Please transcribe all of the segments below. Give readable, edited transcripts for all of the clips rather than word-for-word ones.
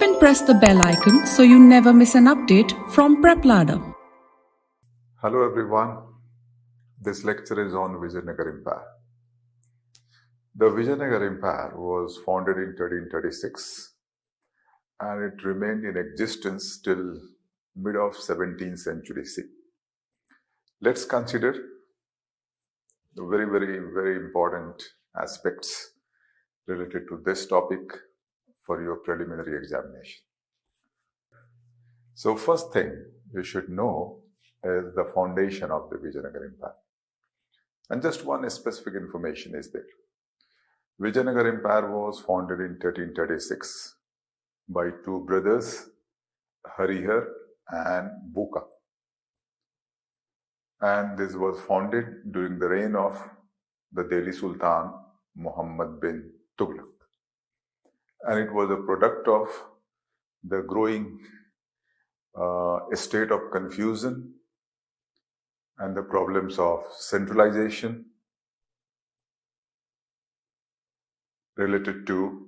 and press the bell icon so you never miss an update from Prep Ladder. Hello everyone, this lecture is on Vijaynagar Empire. The Vijaynagar Empire was founded in 1336 and it remained in existence till mid of 17th century CE. Let's consider the very important aspects related to this topic for your preliminary examination. So first thing you should know is the foundation of the Vijaynagar Empire. And just one specific information is there. Vijaynagar Empire was founded in 1336 by two brothers, Harihar and Buka. And this was founded during the reign of the Delhi Sultan Muhammad bin Tughlaq. And it was a product of the growing state of confusion and the problems of centralization related to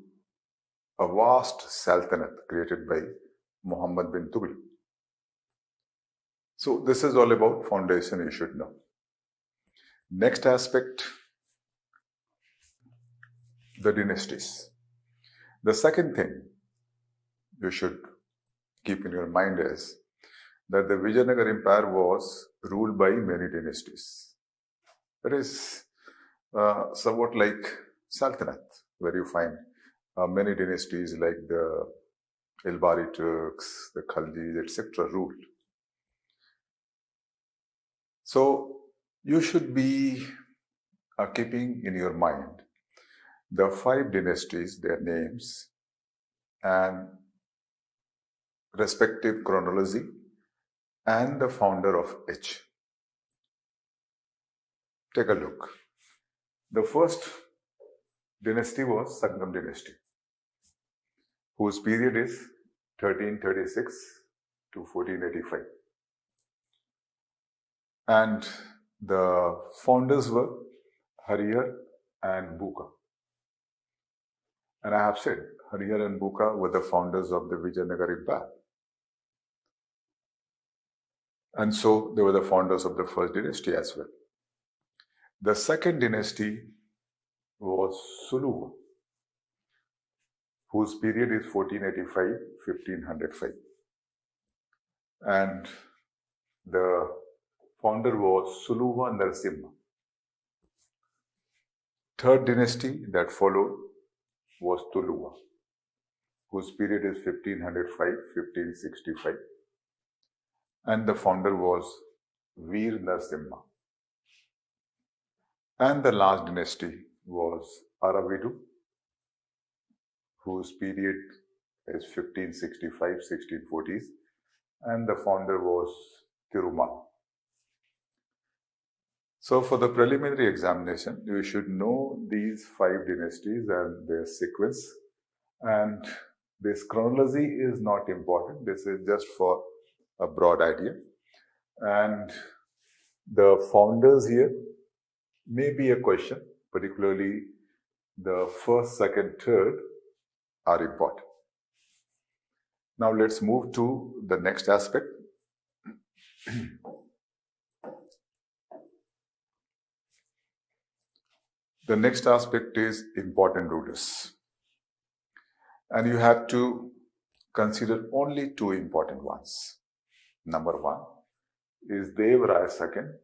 a vast sultanate created by Muhammad bin Tughlaq. So this is all about foundation you should know. Next aspect, the dynasties. The second thing you should keep in your mind is that the Vijayanagar Empire was ruled by many dynasties. It is somewhat like Sultanate, where you find many dynasties like the Ilbari Turks, the Khaljis, etc. ruled. So you should be keeping in your mind the 5 dynasties, their names, and respective chronology, and the founder of each. Take a look. The first dynasty was Sangam dynasty, whose period is 1336 to 1485. And the founders were Harihar and Buka. And I have said, Harihar and Buka were the founders of the Vijayanagar Empire. And so they were the founders of the first dynasty as well. The second dynasty was Suluva, whose period is 1485-1505. And the founder was Suluva Narasimha. Third dynasty that followed was Tuluva, whose period is 1505-1565. And the founder was Veer Narasimha. And the last dynasty was Aravidu, whose period is 1565-1640s, and the founder was Thirumal. So for the preliminary examination, you should know these 5 dynasties and their sequence. And this chronology is not important. This is just for a broad idea. And the founders here may be a question, particularly the first, second, third are important. Now let's move to the next aspect. The next aspect is important rulers. And you have to consider only 2 important ones. Number 1 is Devaraya II.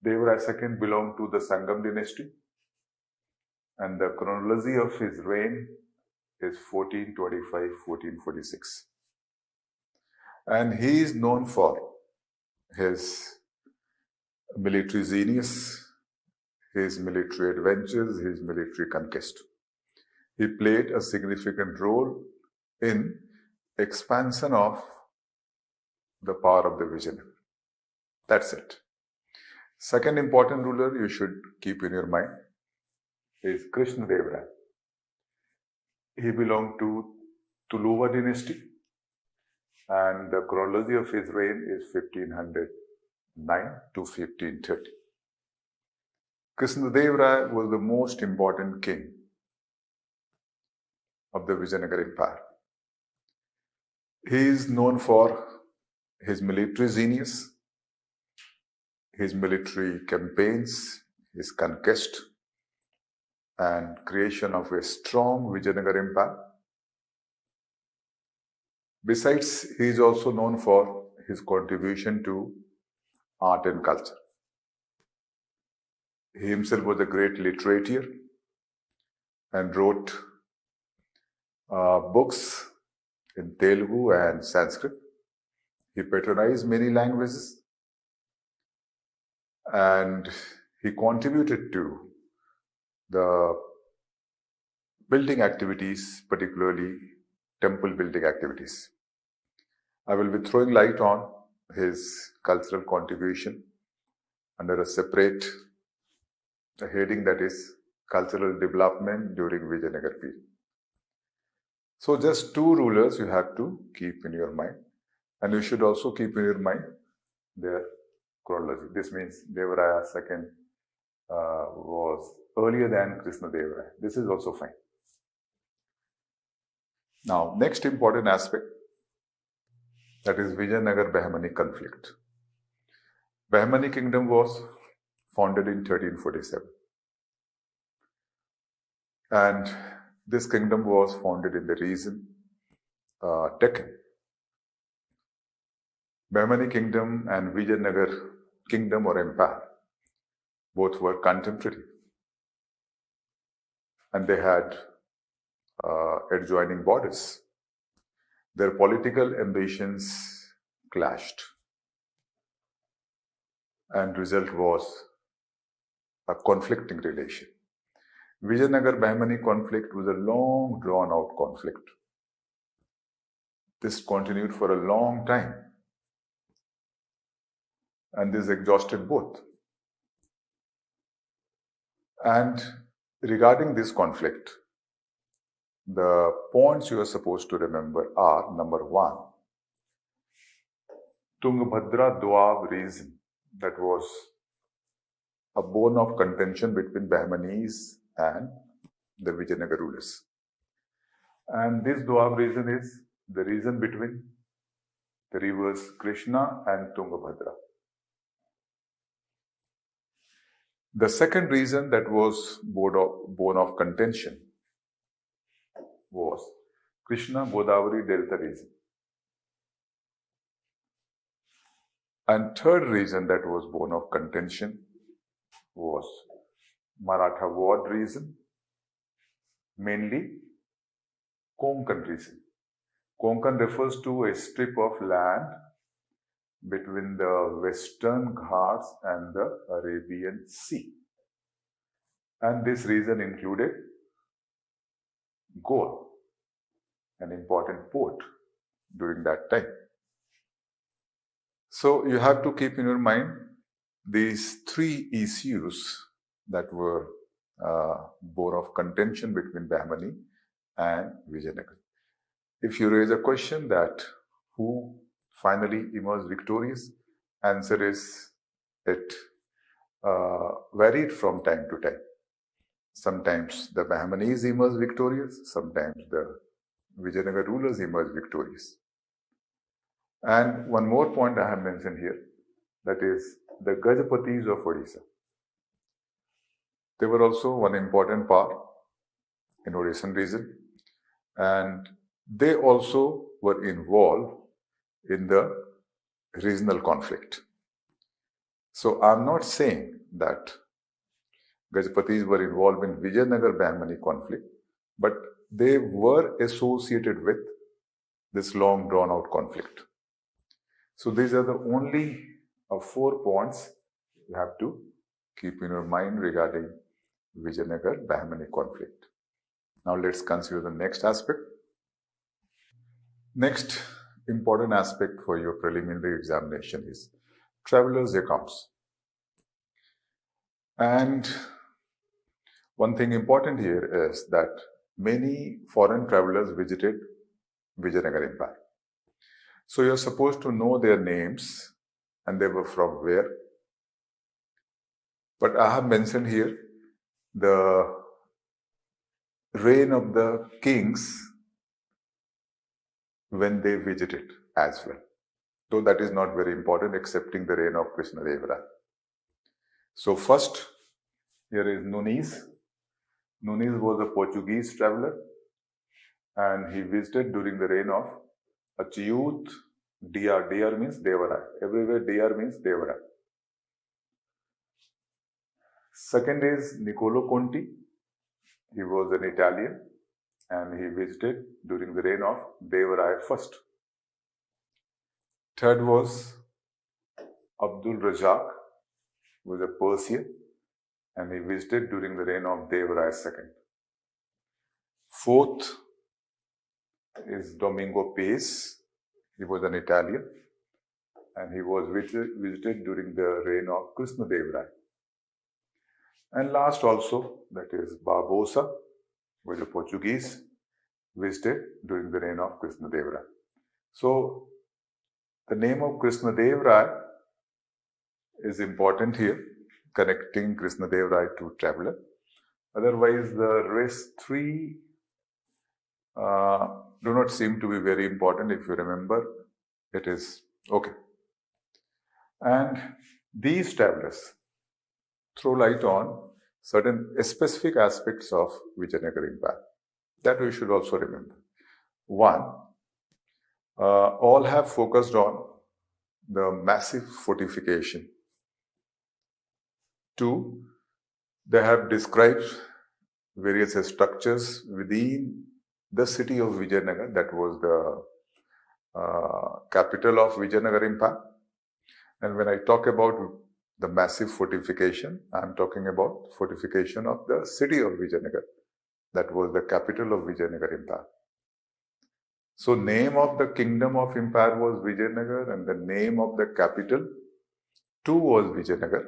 Devaraya II belonged to the Sangam dynasty, and the chronology of his reign is 1425-1446. And he is known for his military genius, his military adventures, his military conquest. He played a significant role in expansion of the power of the Vijayanagar. That's it. Second important ruler you should keep in your mind is Krishnadevaraya. He belonged to Tuluva dynasty, and the chronology of his reign is 1509 to 1530. Krishnadevaraya was the most important king of the Vijayanagar Empire. He is known for his military genius, his military campaigns, his conquest, and creation of a strong Vijayanagar empire. Besides, he is also known for his contribution to art and culture. He himself was a great literator and wrote books in Telugu and Sanskrit. He patronized many languages and he contributed to the building activities, particularly temple building activities. I will be throwing light on his cultural contribution under a separate heading, that is cultural development during Vijayanagar period. So just two rulers you have to keep in your mind, and you should also keep in your mind their chronology. This means Devaraya II was earlier than Krishna Devaraya. This is also fine. Now, next important aspect, that is Vijayanagar Bahmani conflict. Bahmani kingdom was founded in 1347. And this kingdom was founded in the region Deccan. Bahmani kingdom and Vijayanagar kingdom or empire both were contemporary. And they had adjoining borders. Their political ambitions clashed. And result was a conflicting relation. Vijayanagar Bahmani conflict was a long drawn out conflict. This continued for a long time. And this exhausted both. And regarding this conflict, the points you are supposed to remember are: number one, Tungabhadra Doab region, that was a bone of contention between Bahmanis and the Vijayanagar rulers. And this Doab region is the region between the rivers Krishna and Tungabhadra. The second reason that was bone of contention was Krishna Godavari Delta region. And third reason that was bone of contention was Maratha Ward region, mainly Konkan region. Konkan refers to a strip of land between the Western Ghats and the Arabian Sea. And this region included Goa, an important port during that time. So you have to keep in your mind these three issues that were bone of contention between Bahmani and Vijayanagar. If you raise a question that who finally emerged victorious, answer is it varied from time to time. Sometimes the Bahmanis emerged victorious, sometimes the Vijayanagar rulers emerged victorious. And one more point I have mentioned here, that is the Gajapatis of Odisha. They were also one important power in Odishan region, and they also were involved in the regional conflict. So I'm not saying that Gajapatis were involved in Vijayanagar Bahmani conflict, but they were associated with this long drawn out conflict. So these are the only 4 points you have to keep in your mind regarding Vijayanagar Bahmani conflict. Now let's consider the next aspect. Next important aspect for your preliminary examination is travelers' accounts. And one thing important here is that many foreign travelers visited Vijayanagar Empire. So you're supposed to know their names and they were from where. But I have mentioned here the reign of the kings when they visited as well. Though that is not very important, excepting the reign of Krishnadeva Raya. So first, here is Nunes. Nunes was a Portuguese traveler, and he visited during the reign of Achyut Dr. Dr means Devaraya. Everywhere Dr means Devaraya. Second is Niccolo Conti. He was an Italian, and he visited during the reign of Devaraya first. Third was Abdul Razak, who was a Persian, and he visited during the reign of Devaraya II. Fourth is Domingo Pace. He was an Italian, and he was visited during the reign of Krishnadeva Raya. And last also, that is Barbosa, who was a Portuguese, visited during the reign of Krishnadeva Raya. So, the name of Krishnadeva Raya is important here, connecting Krishnadeva Raya to traveler. Otherwise, the rest three do not seem to be very important. If you remember, it is okay. And these travelers throw light on certain specific aspects of Vijayanagar Empire that we should also remember. One, all have focused on the massive fortification. Two, they have described various structures within the city of Vijayanagar, that was the capital of Vijayanagar Empire. And when I talk about the massive fortification, I am talking about fortification of the city of Vijayanagar, that was the capital of Vijayanagar Empire. So, name of the kingdom of empire was Vijayanagar, and the name of the capital too was Vijayanagar,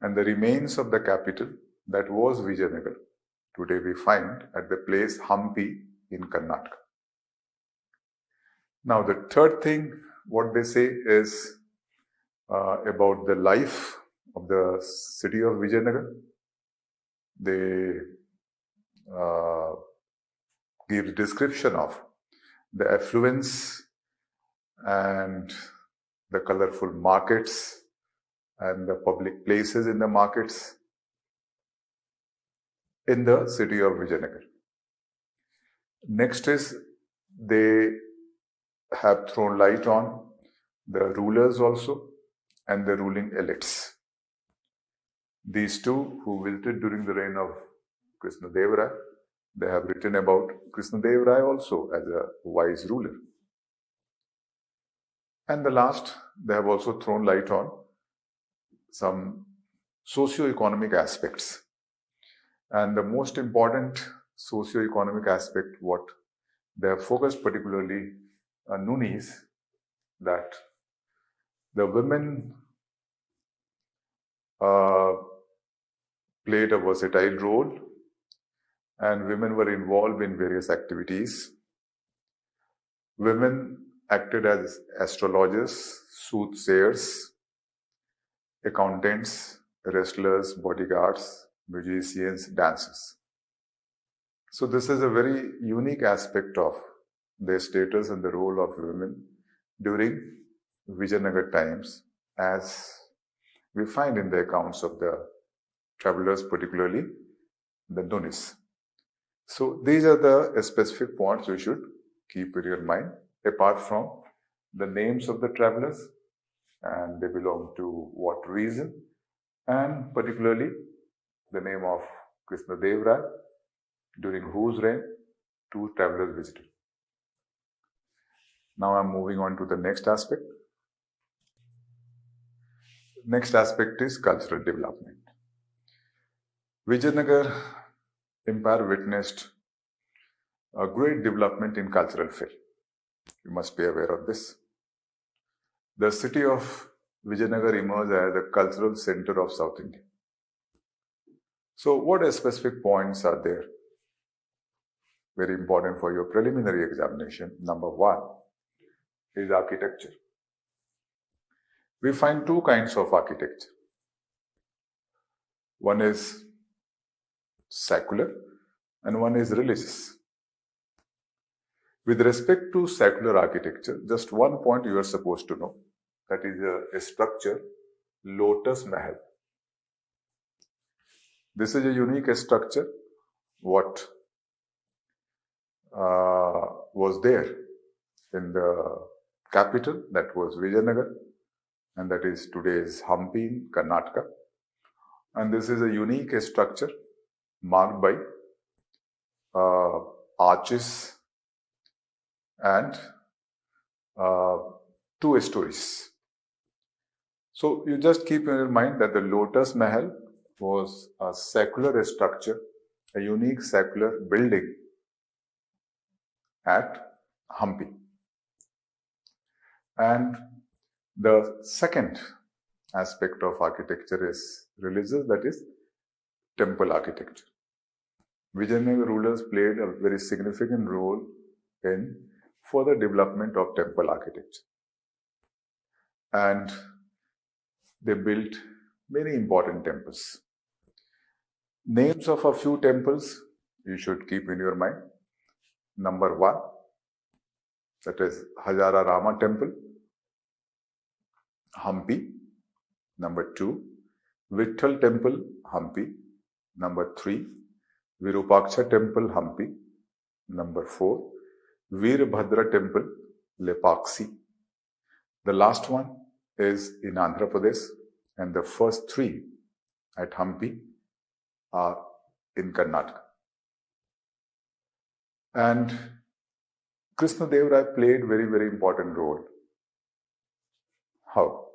and the remains of the capital, that was Vijayanagar, today we find at the place Hampi in Karnataka. Now, the third thing, what they say is about the life of the city of Vijayanagar. They give description of the affluence and the colorful markets and the public places in the markets in the city of Vijayanagar. Next is they have thrown light on the rulers also and the ruling elites. These two who visited during the reign of Krishnadeva Raya, they have written about Krishnadeva Raya also as a wise ruler. And the last, they have also thrown light on some socio-economic aspects. And the most important socio-economic aspect, what they have focused particularly on Nunes, that the women played a versatile role, and women were involved in various activities. Women acted as astrologers, soothsayers, accountants, wrestlers, bodyguards, musicians, dancers. So this is a very unique aspect of their status and the role of women during Vijayanagar times, as we find in the accounts of the travelers, particularly the Nunes. So these are the specific points you should keep in your mind, apart from the names of the travelers and they belong to what region, and particularly the name of Krishnadeva Raya, during whose reign two travelers visited. Now I'm moving on to the next aspect. Next aspect is cultural development. Vijayanagar Empire witnessed a great development in cultural field. You must be aware of this. The city of Vijayanagar emerged as a cultural center of South India. So what specific points are there? Very important for your preliminary examination. Number one is architecture. We find two kinds of architecture. One is secular and one is religious. With respect to secular architecture, just one point you are supposed to know. That is a structure, Lotus Mahal. This is a unique structure. What was there in the capital, that was Vijaynagar, and that is today's Hampi in Karnataka. And this is a unique structure marked by arches and 2 stories. So you just keep in your mind that the Lotus Mahal was a secular structure, a unique secular building at Hampi. And the second aspect of architecture is religious, that is temple architecture. Vijayanagar rulers played a very significant role in further development of temple architecture. And they built many important temples. Names of a few temples you should keep in your mind. Number 1, that is Hazara Rama Temple, Hampi. Number 2, Vitthal Temple, Hampi. Number 3, Virupaksha Temple, Hampi. Number 4, Veerbhadra Temple, Lepaksi. The last one is in Andhra Pradesh, and the first 3 at Hampi are in Karnataka. And Krishna Deva Raya played very, very important role. How?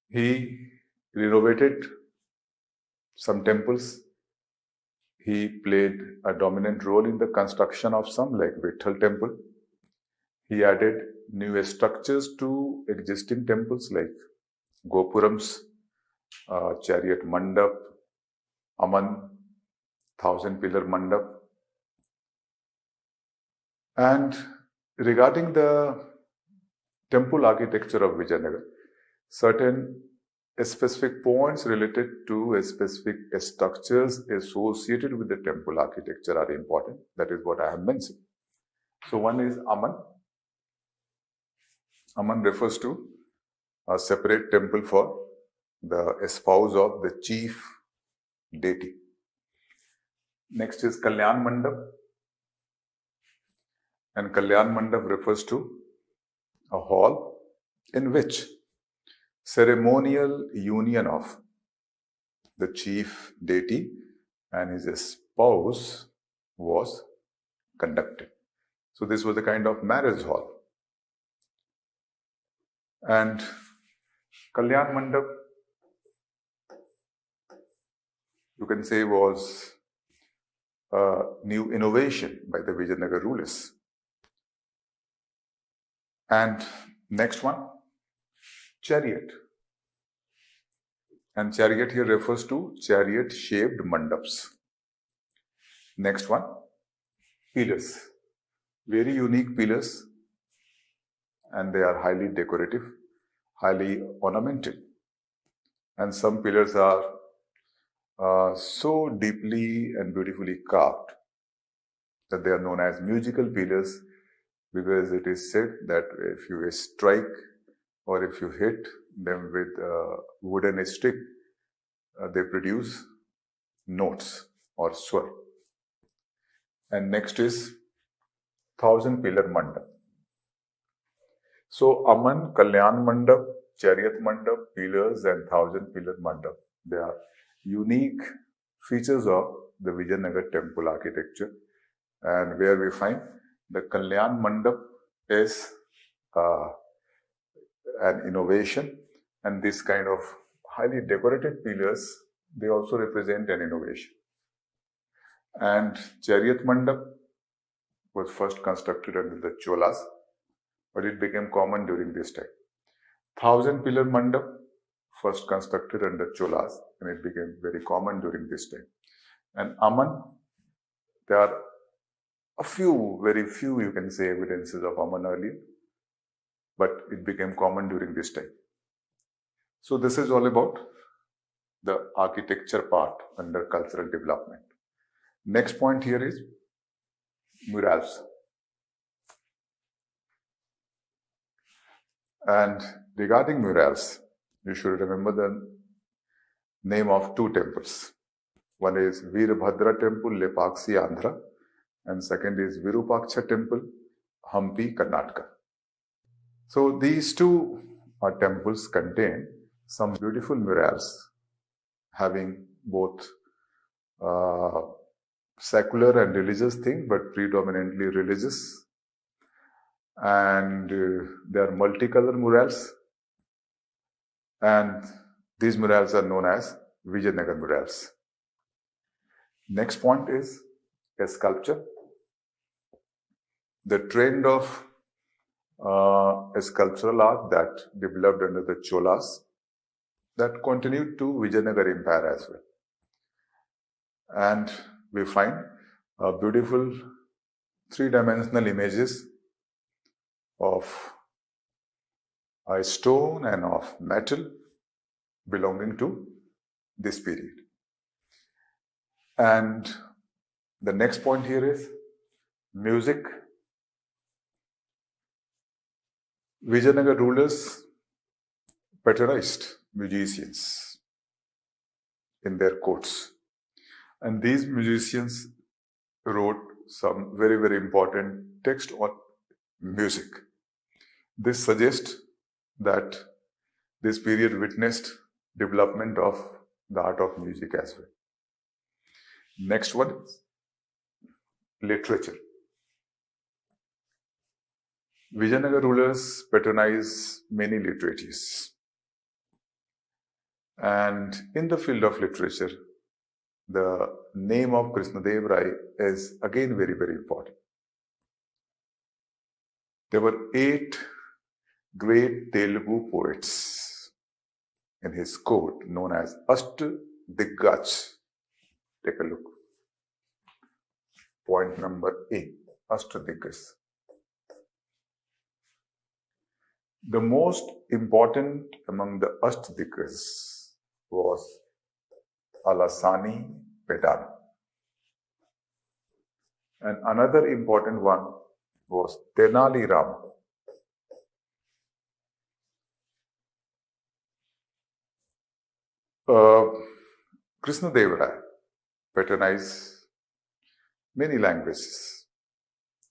He renovated some temples. He played a dominant role in the construction of some, like Vitthal Temple. He added new structures to existing temples like Gopurams, Chariot Mandap, Aman, 1000-pillar Mandap. And regarding the temple architecture of Vijayanagar, certain specific points related to specific structures associated with the temple architecture are important. That is what I have mentioned. So one is Aman. Aman refers to a separate temple for the spouse of the chief deity. Next is Kalyan Mandap. And Kalyan Mandap refers to a hall in which ceremonial union of the chief deity and his spouse was conducted. So this was a kind of marriage hall. And Kalyan Mandap, you can say, was a new innovation by the Vijayanagar rulers. And next one, chariot. And chariot here refers to chariot-shaped mandaps. Next one, pillars. Very unique pillars, and they are highly decorative, highly ornamented. And some pillars are so deeply and beautifully carved that they are known as musical pillars, because it is said that if you strike or if you hit them with a wooden stick, they produce notes or swar. And next is 1000-pillar Mandap. So Aman, Kalyan Mandap, Chariot Mandap, pillars and 1000-pillar Mandap, they are unique features of the Vijayanagar temple architecture, and where we find the Kalyan Mandap is an innovation, and this kind of highly decorated pillars, they also represent an innovation. And Chariot Mandap was first constructed under the Cholas, but it became common during this time. 1000-pillar Mandap, first constructed under Cholas, and it became very common during this time. And Aman, there are a few, very few, you can say, evidences of Aman earlier, but it became common during this time. So this is all about the architecture part under cultural development. Next point here is murals. And regarding murals, you should remember the name of two temples. One is Veerbhadra Temple, Lepaksi, Andhra, and second is Virupaksha Temple, Hampi, Karnataka. So these two temples contain some beautiful murals having both secular and religious thing, but predominantly religious. And they are multicolor murals, and these murals are known as Vijaynagar murals. Next point is a sculpture. The trend of a sculptural art that developed under the Cholas that continued to Vijayanagar Empire as well. And we find beautiful three-dimensional images of a stone and of metal belonging to this period. And the next point here is music. Vijayanagar rulers patronized musicians in their courts. And these musicians wrote some very, very important text on music. This suggests that this period witnessed development of the art of music as well. Next one is literature. Vijayanagar rulers patronized many literatures. And in the field of literature, the name of Krishnadev Rai is again very, very important. There were 8 great Telugu poets in his court known as Ashtadiggaj. Take a look. Point number 8, Ashtadiggaj. The most important among the Ashtadiggaj was Alasani Pedana. And another important one was Tenali Rama. Krishnadev Rai patronized many languages: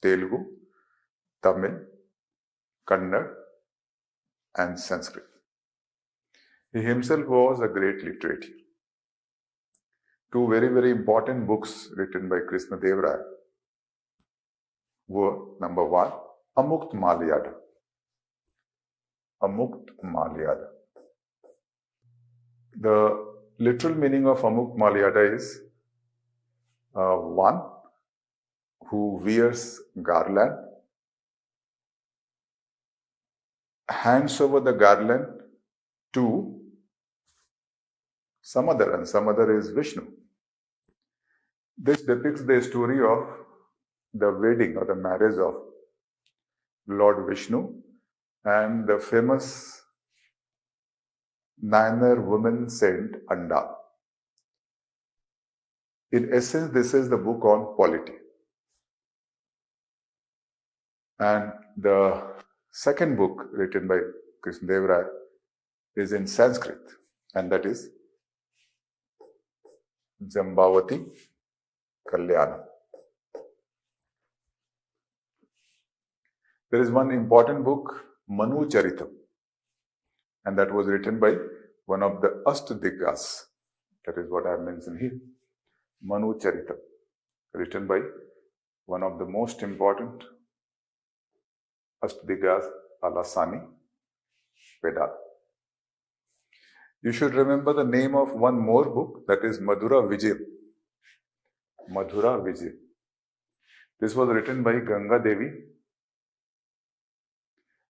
Telugu, Tamil, Kannada, and Sanskrit. He himself was a great literate. 2 very, very important books written by Krishnadev Rai were, number 1, Amukt Malyada. Amukt Malyada. The literal meaning of Amukt Malyada is one who wears garland, hands over the garland to some other, and some other is Vishnu. This depicts the story of the wedding or the marriage of Lord Vishnu and the famous Nayanar woman saint Anda. In essence, this is the book on polity. And the second book written by Krishnadev Rai is in Sanskrit, and that is Jambavati Kalyana. There is one important book, Manu Charitam, and that was written by one of the Ashtadiggjas. That is what I have mentioned here. Manu Charitam, written by one of the most important Ashtadiggjas, Alasani Pedana. You should remember the name of one more book, that is Madhura Vijay. Madhura Vijay. This was written by Ganga Devi,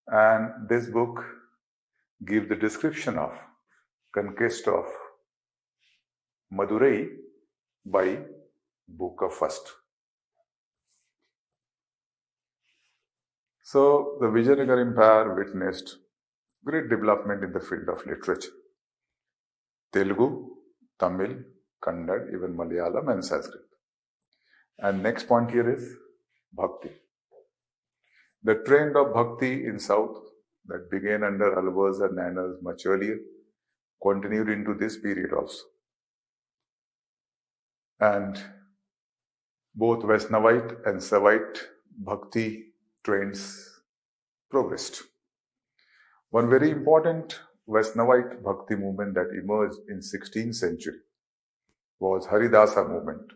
and this book gives the description of conquest of Madurai by Bhuka first. So the Vijayanagar Empire witnessed great development in the field of literature. Telugu, Tamil, Kannada, even Malayalam and Sanskrit. And next point here is Bhakti. The trend of Bhakti in South that began under Alvars and Nanas much earlier, continued into this period also. And both Vaishnavite and Savite Bhakti trends progressed. One very important Vaishnavite Bhakti movement that emerged in 16th century was Haridasa movement,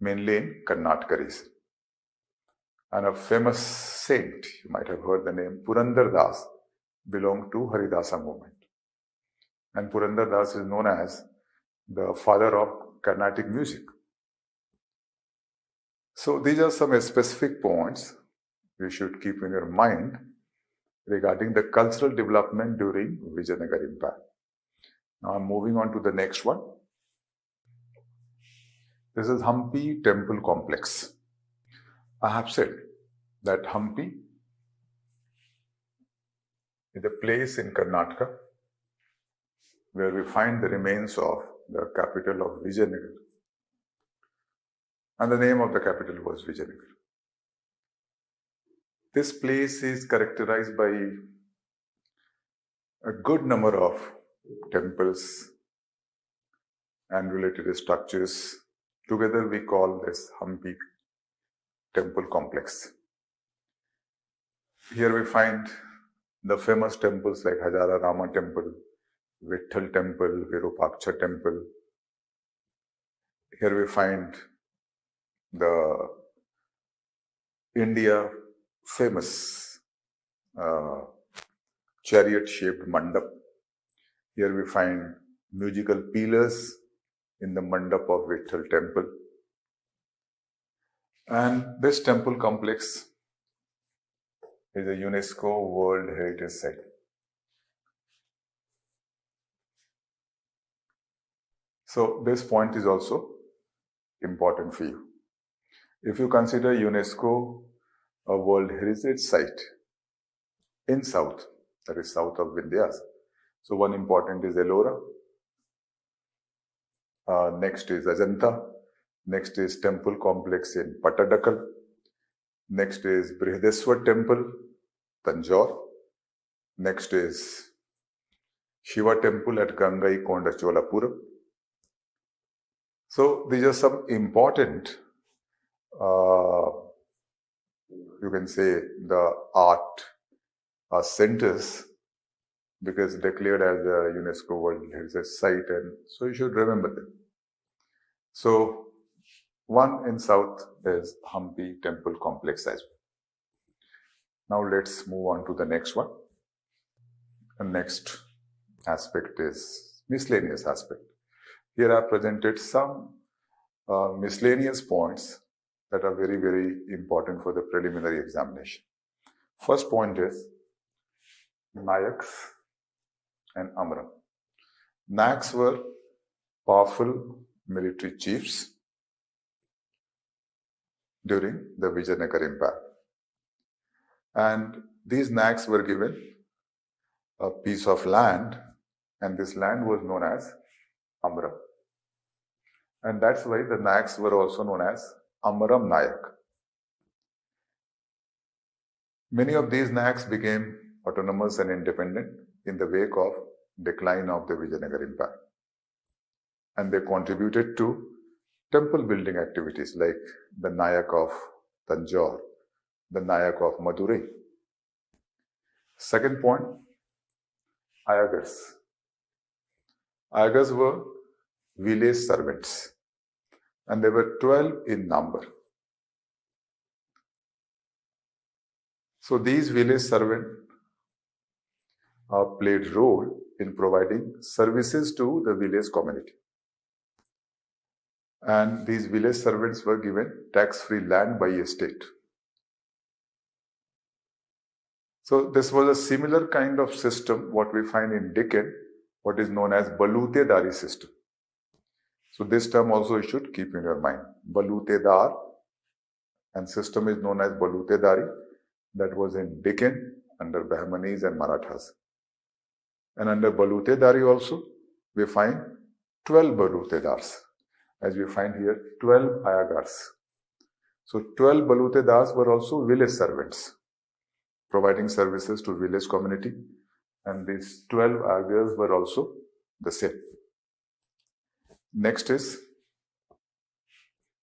mainly in Karnataka region. And a famous saint, you might have heard the name Purandar Das, belonged to Haridasa movement. And Purandar Das is known as the father of Carnatic music. So these are some specific points you should keep in your mind regarding the cultural development during Vijayanagar Empire. Now I'm moving on to the next one. This is Hampi Temple Complex. I have said that Hampi is a place in Karnataka where we find the remains of the capital of Vijayanagar. And the name of the capital was Vijaynagar. This place is characterized by a good number of temples and related structures. Together we call this Hampi Temple Complex. Here we find the famous temples like Hajara Rama Temple, Vitthal Temple, Virupaksha Temple. Here we find the India famous chariot-shaped mandap. Here we find musical pillars in the mandap of Vitthal Temple. And this temple complex is a UNESCO World Heritage Site. So this point is also important for you. If you consider UNESCO a World Heritage Site in South, that is south of Vindhyas, so one important is Ellora, next is Ajanta, next is temple complex in Pattadakal, next is Brihadeswar Temple, Tanjore, next is Shiva Temple at Gangai Konda Cholapuram. So these are some important you can say the art centers because declared as a UNESCO World Heritage Site, and so you should remember them. So one in south is Hampi Temple Complex as well. Now let's move on to the next one. The next aspect is miscellaneous aspect. Here I have presented some miscellaneous points that are very, very important for the preliminary examination. First point is Nayaks and Amram. Nayaks were powerful military chiefs during the Vijayanagar Empire. And these Nayaks were given a piece of land, and this land was known as Amram. And that's why the Nayaks were also known as Amram Nayak. Many of these Nayaks became autonomous and independent in the wake of decline of the Vijayanagar Empire. And they contributed to temple building activities like the Nayak of Tanjore, the Nayak of Madurai. Second point, Ayagars. Ayagars were village servants, and there were 12 in number. So these village servants played role in providing services to the village community. And these village servants were given tax-free land by a state. So this was a similar kind of system what we find in Deccan, what is known as Balutedari system. So this term also you should keep in your mind. Balutedar, and system is known as Balutedari, that was in Deccan under Bahmanis and Marathas. And under Balutedari also we find 12 Balutedars, as we find here 12 Ayagars. So 12 Balutedars were also village servants. providing services to village community, and these 12 Ayagars were also the same. Next is,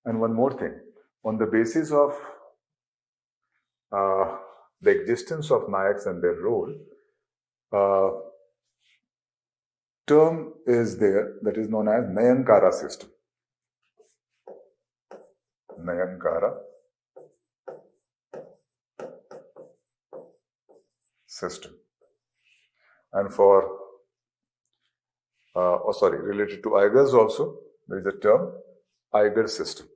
and one more thing, on the basis of the existence of Nayaks and their role, term is there that is known as Nayankara system. Nayankara system. And for, related to Ayagars also, there is a term Ayagar system.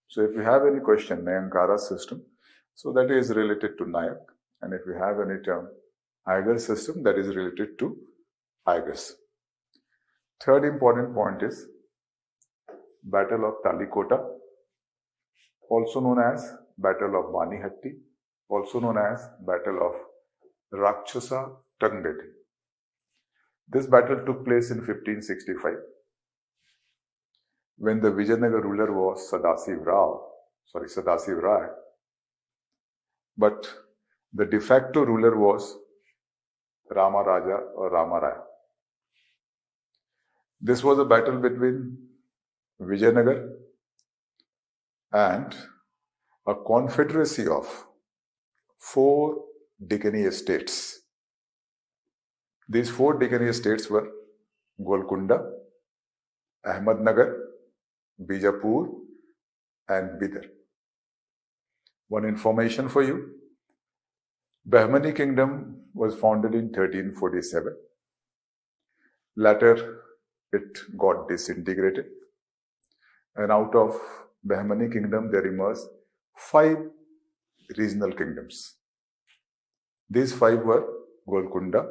So if you have any question, Nayankara system, so that is related to Nayak. And if you have any term Ayagar system, that is related to Ayagars. Third important point is Battle of Talikota, also known as Battle of Banihatti, also known as Battle of Rakshasa Tangdeti. This battle took place in 1565 when the Vijaynagar ruler was Sadasiv Rai, but the de facto ruler was Rama Raja or Rama Raya. This was a battle between Vijayanagar and a confederacy of 4 Deccanee estates. These 4 Deccanee estates were Golconda, Ahmednagar, Bijapur, and Bidar. One information for you: Bahmani kingdom was founded in 1347. Later, it got disintegrated, and out of Bahmani kingdom there emerged 5 regional kingdoms. These 5 were Golconda,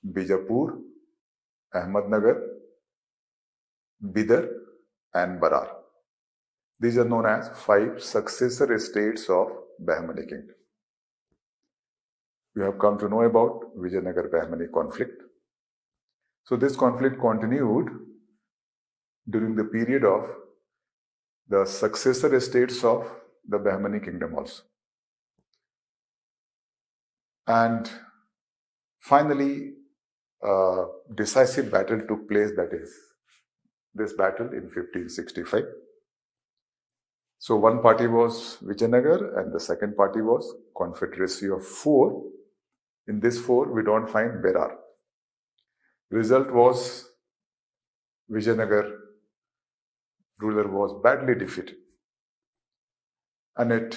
Bijapur, Ahmednagar, Bidar, and Barar. These are known as 5 successor estates of Bahmani kingdom. We have come to know about Vijayanagar-Bahmani conflict. So this conflict continued during the period of the successor estates of the Bahmani kingdom also. And finally, a decisive battle took place, that is this battle in 1565. So one party was Vijayanagar and the second party was confederacy of 4. In this 4, we don't find Berar. Result was Vijayanagar ruler was badly defeated, and it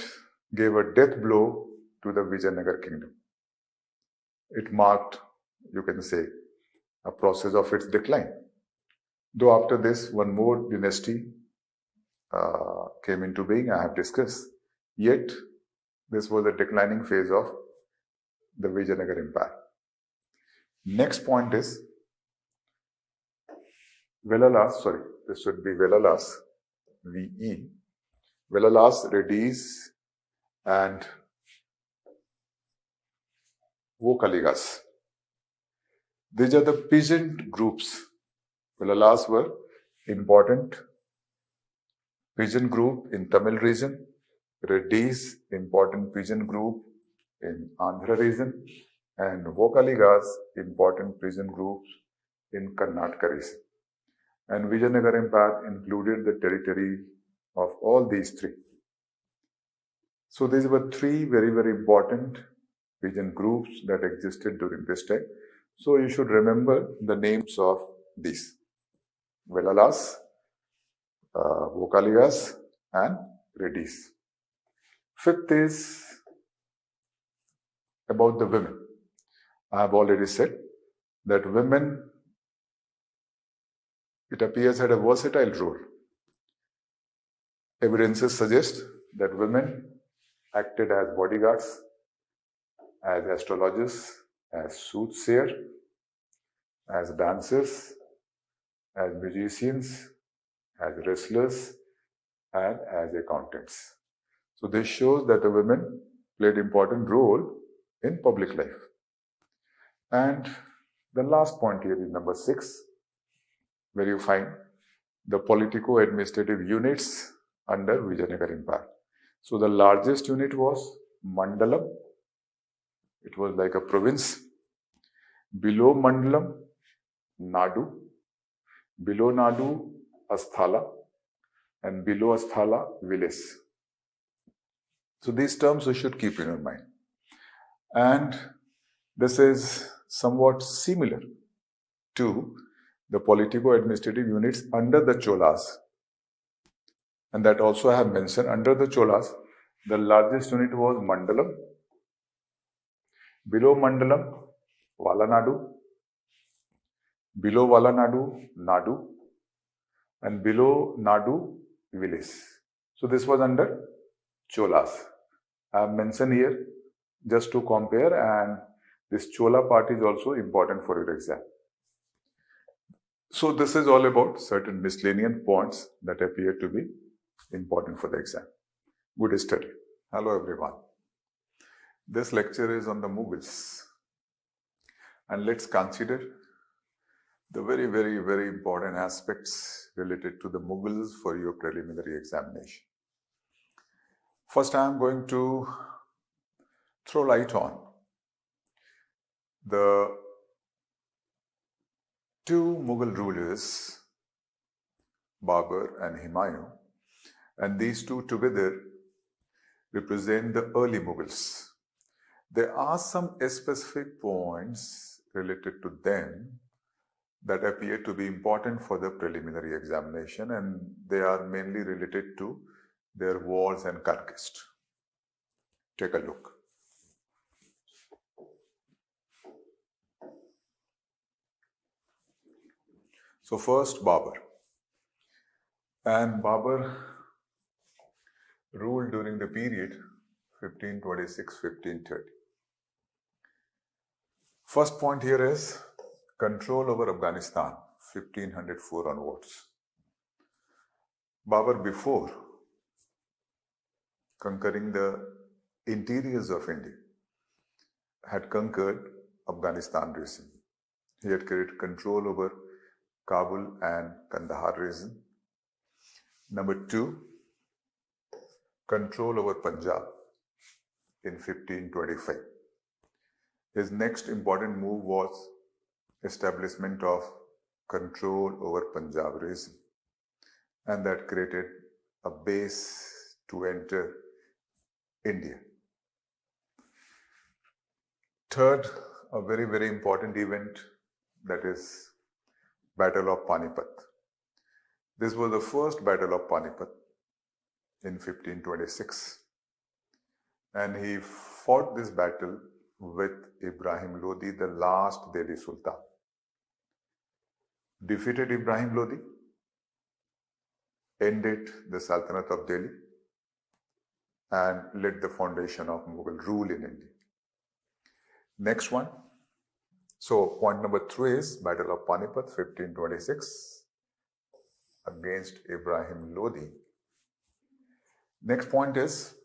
gave a death blow to the Vijayanagar kingdom. It marked, you can say, a process of its decline. Though after this, one more dynasty came into being, I have discussed. Yet, this was a declining phase of the Vijayanagar Empire. Next point is Velalas, this should be Velalas, V-E, Velalas, Redis, and Vocaligas. These are the peasant groups. Velalas were important peasant group in Tamil region, Redis, important peasant group in Andhra region, and Vocaligas, important peasant groups in Karnataka region. And Vijayanagar Empire included the territory of all these 3. So these were 3 very, very important peasant groups that existed during this time. So you should remember the names of these: Velalas, Vocaligas, and Redis. Fifth is about the women. I have already said that women, it appears, had a versatile role. Evidences suggest that women acted as bodyguards, as astrologers, as soothsayers, as dancers, as musicians, as wrestlers, and as accountants. So this shows that the women played important role in public life. And the last point here is number 6, where you find the politico-administrative units under Vijayanagar Empire. So the largest unit was Mandalam. It was like a province. Below Mandalam, Nadu. Below Nadu, Asthala. And below Asthala, village. So these terms you should keep in your mind. And this is somewhat similar to the politico-administrative units under the Cholas. And that also I have mentioned, under the Cholas, the largest unit was Mandalam. Below Mandalam, Valanadu. Below Valanadu, Nadu. And below Nadu, village. So this was under Cholas. I have mentioned here just to compare, and this Chola part is also important for your exam. So this is all about certain miscellaneous points that appear to be important for the exam. Good study. Hello everyone. This lecture is on the Mughals. And let's consider the very, very, very important aspects related to the Mughals for your preliminary examination. First, I am going to throw light on the two Mughal rulers, Babur and Humayun, and these two together represent the early Mughals. There are some specific points related to them that appear to be important for the preliminary examination, and they are mainly related to their wars and conquest. Take a look. So first, Babur. And Babur ruled during the period 1526-1530. First point here is control over Afghanistan, 1504 onwards. Babur, before conquering the interiors of India, had conquered Afghanistan region. He had created control over Kabul and Kandahar region. Number 2, control over Punjab in 1525. His next important move was establishment of control over Punjab region, and that created a base to enter India. Third, a very, very important event, that is Battle of Panipat. This was the first Battle of Panipat in 1526, and he fought this battle with Ibrahim Lodi, the last Delhi Sultan. Defeated Ibrahim Lodi, ended the Sultanate of Delhi, and laid the foundation of Mughal rule in India. Next one. So point number 3 is Battle of Panipat, 1526, against Ibrahim Lodi. Next point is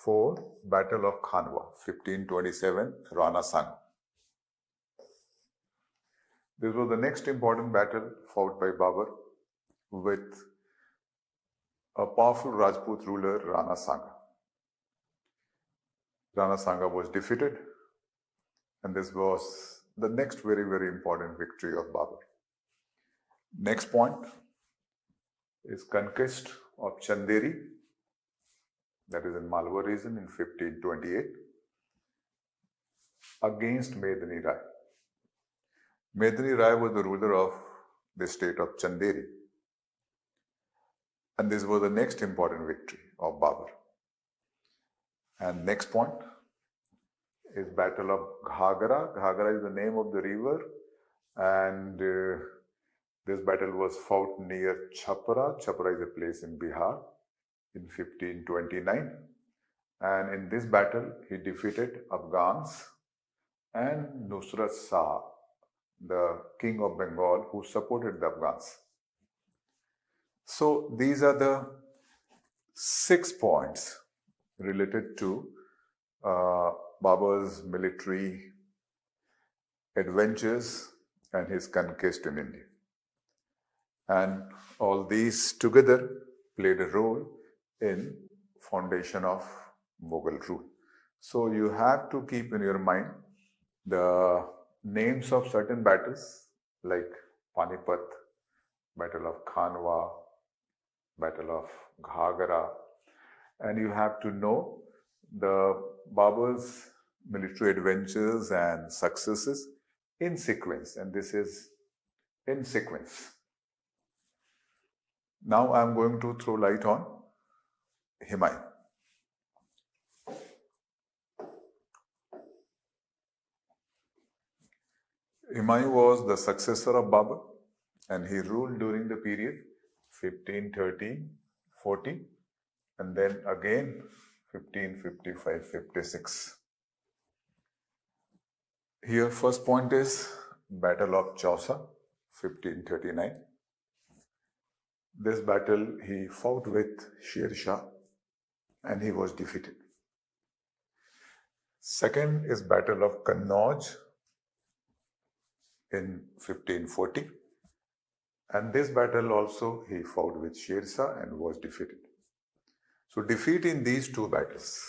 4, Battle of Khanwa, 1527, Rana Sanga. This was the next important battle fought by Babur with a powerful Rajput ruler, Rana Sanga. Rana Sanga was defeated, and this was the next very, very important victory of Babur. Next point is conquest of Chanderi, that is in Malwa region, in 1528, against Medini Rai. Medini Rai was the ruler of the state of Chanderi, and this was the next important victory of Babur. And next point is Battle of Ghagra. Ghagra is the name of the river, and this battle was fought near Chhapra. Chhapra is a place in Bihar in 1529. And in this battle, he defeated Afghans and Nusrat Shah, the king of Bengal, who supported the Afghans. So these are the 6 points related to Babur's military adventures and his conquest in India. And all these together played a role in foundation of Mughal rule. So you have to keep in your mind the names of certain battles like Panipat, Battle of Khanwa, Battle of Ghagra, and you have to know the Babur's military adventures and successes in sequence, and this is in sequence. Now I am going to throw light on Humayun. Humayun was the successor of Babur, and he ruled during the period 1513-40, and then again 1555-56. Here, first point is Battle of Chausa, 1539. This battle he fought with Sher Shah, and he was defeated. Second is Battle of Kannauj in 1540, and this battle also he fought with Sher Shah and was defeated. So defeat in these two battles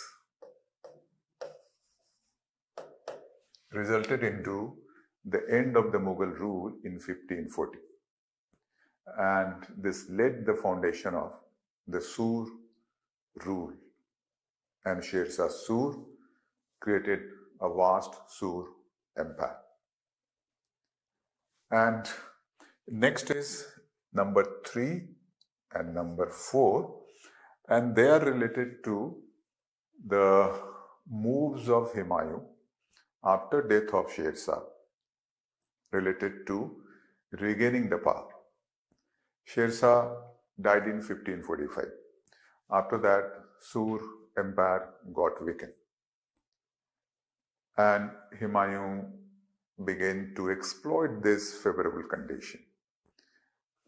resulted into the end of the Mughal rule in 1540, and this laid the foundation of the Sur rule, and Sher Shah Sur created a vast Sur empire. And next is number 3 and number 4, and they are related to the moves of Humayun after death of Sher Shah, related to regaining the power. Sher Shah died in 1545. After that, Sur empire got weakened, and Humayun began to exploit this favorable condition.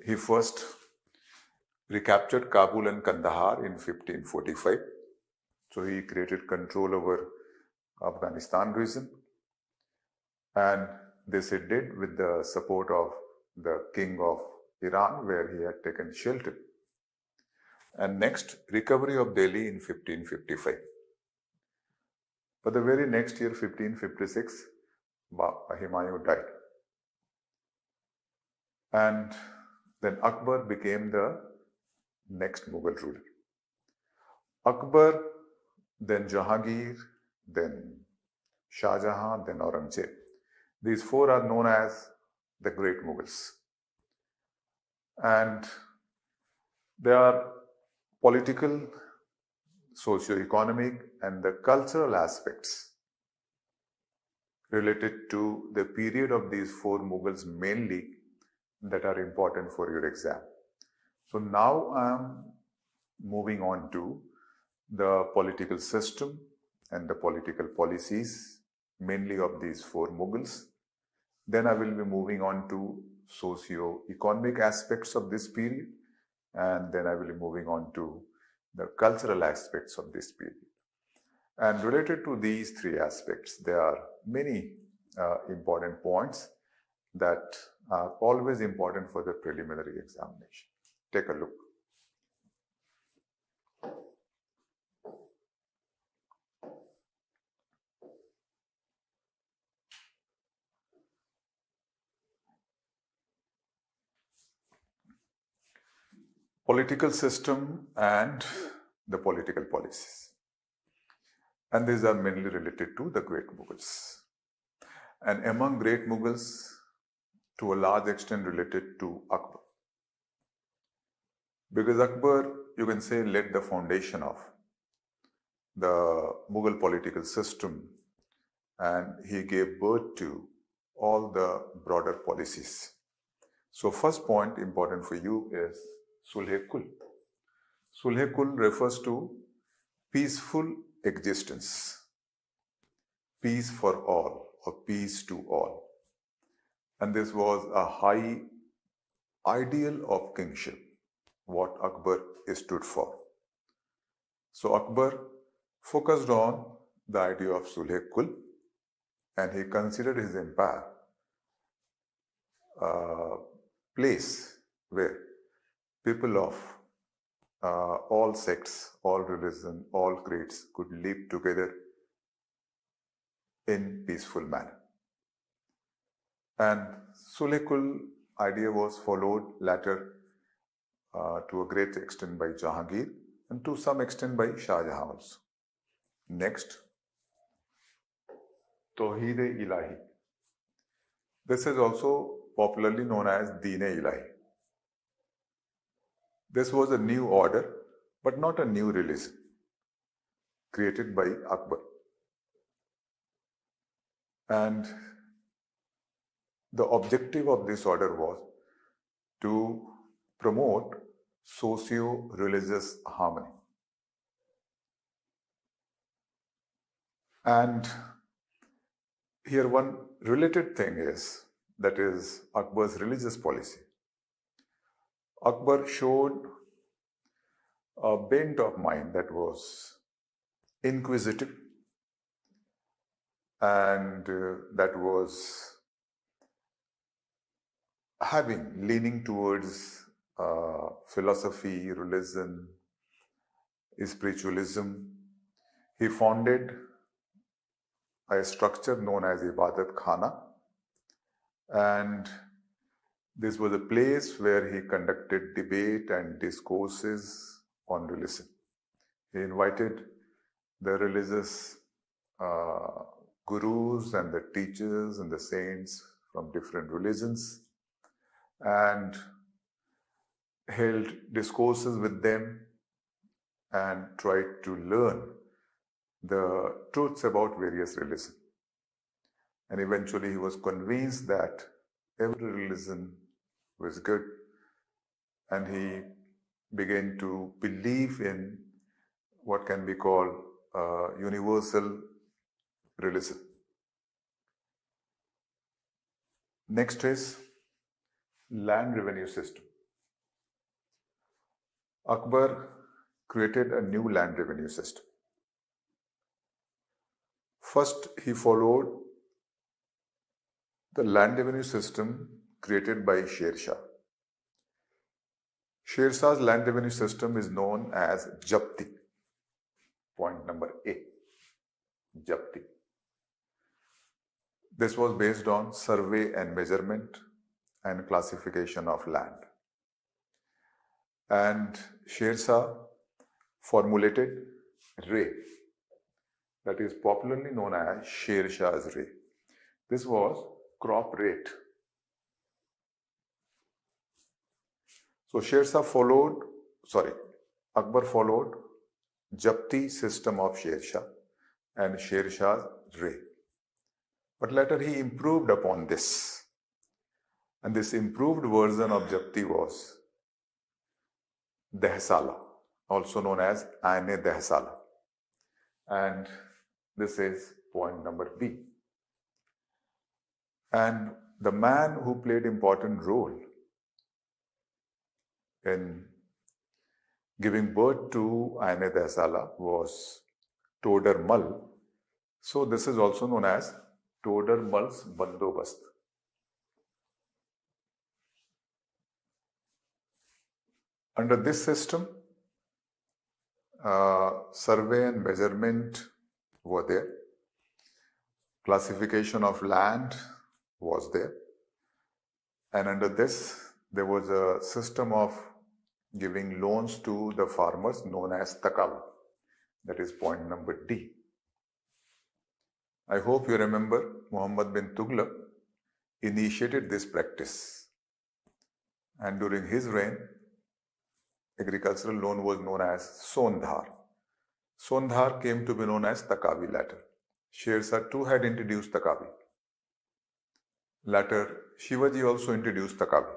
He first recaptured Kabul and Kandahar in 1545. So he created control over Afghanistan region, and this he did with the support of the king of Iran, where he had taken shelter. And next, recovery of Delhi in 1555. But the very next year, 1556, Humayun died. And then Akbar became the next Mughal ruler. Akbar, then Jahangir, then Shah Jahan, then Aurangzeb. These four are known as the Great Mughals. And they are political, socio-economic, and the cultural aspects related to the period of these four Mughals mainly that are important for your exam. So now I am moving on to the political system and the political policies mainly of these four Mughals. Then I will be moving on to socio-economic aspects of this period, and then I will be moving on to the cultural aspects of this period. And related to these three aspects, there are many important points that are always important for the preliminary examination. Take a look. Political system and the political policies. And these are mainly related to the Great Mughals. And among Great Mughals, to a large extent related to Akbar. Because Akbar, you can say, laid the foundation of the Mughal political system, and he gave birth to all the broader policies. So first point important for you is Sulh-e-Kul. Sulh-e-Kul refers to peaceful existence, peace for all, or peace to all. And this was a high ideal of kingship, what Akbar stood for. So Akbar focused on the idea of Sulh-e-Kul, and he considered his empire a place where people of all sects, all religion, all creeds could live together in peaceful manner. And Sulhul idea was followed later to a great extent by Jahangir and to some extent by Shah Jahan also. Next, Tawheed-e-Ilahi. This is also popularly known as Deen-e-Ilahi. This was a new order, but not a new religion, created by Akbar. And the objective of this order was to promote socio-religious harmony. And here one related thing is, that is Akbar's religious policy. Akbar showed a bent of mind that was inquisitive and that was leaning towards philosophy, religion, spiritualism. He founded a structure known as Ibadat Khana, and this was a place where he conducted debate and discourses on religion. He invited the religious gurus and the teachers and the saints from different religions and held discourses with them and tried to learn the truths about various religions. And eventually he was convinced that every religion was good, and he began to believe in what can be called universal religion. Next is land revenue system. Akbar created a new land revenue system. First, he followed the land revenue system created by Sher Shah. Sher Shah's land revenue system is known as Japti. Point number A, Japti. This was based on survey and measurement and classification of land. And Sher Shah formulated Ray, that is popularly known as Sher Shah's Ray. This was crop rate. So Akbar followed Japti system of Sher Shah and Sher Shah's Ray. But later he improved upon this. And this improved version of Japti was Dehsala, also known as Aine Dehsala. And this is point number B. And the man who played important role in giving birth to Aine Dehsala was Todar Mal. So this is also known as Todar Mal's Bandobast. Under this system, survey and measurement were there. Classification of land was there. And under this, there was a system of giving loans to the farmers known as Takawa. That is point number D. I hope you remember Muhammad bin Tughlaq initiated this practice. And during his reign, agricultural loan was known as Sondhar. Sondhar came to be known as Takavi later. Sher Shah too had introduced Takavi. Later, Shivaji also introduced Takavi.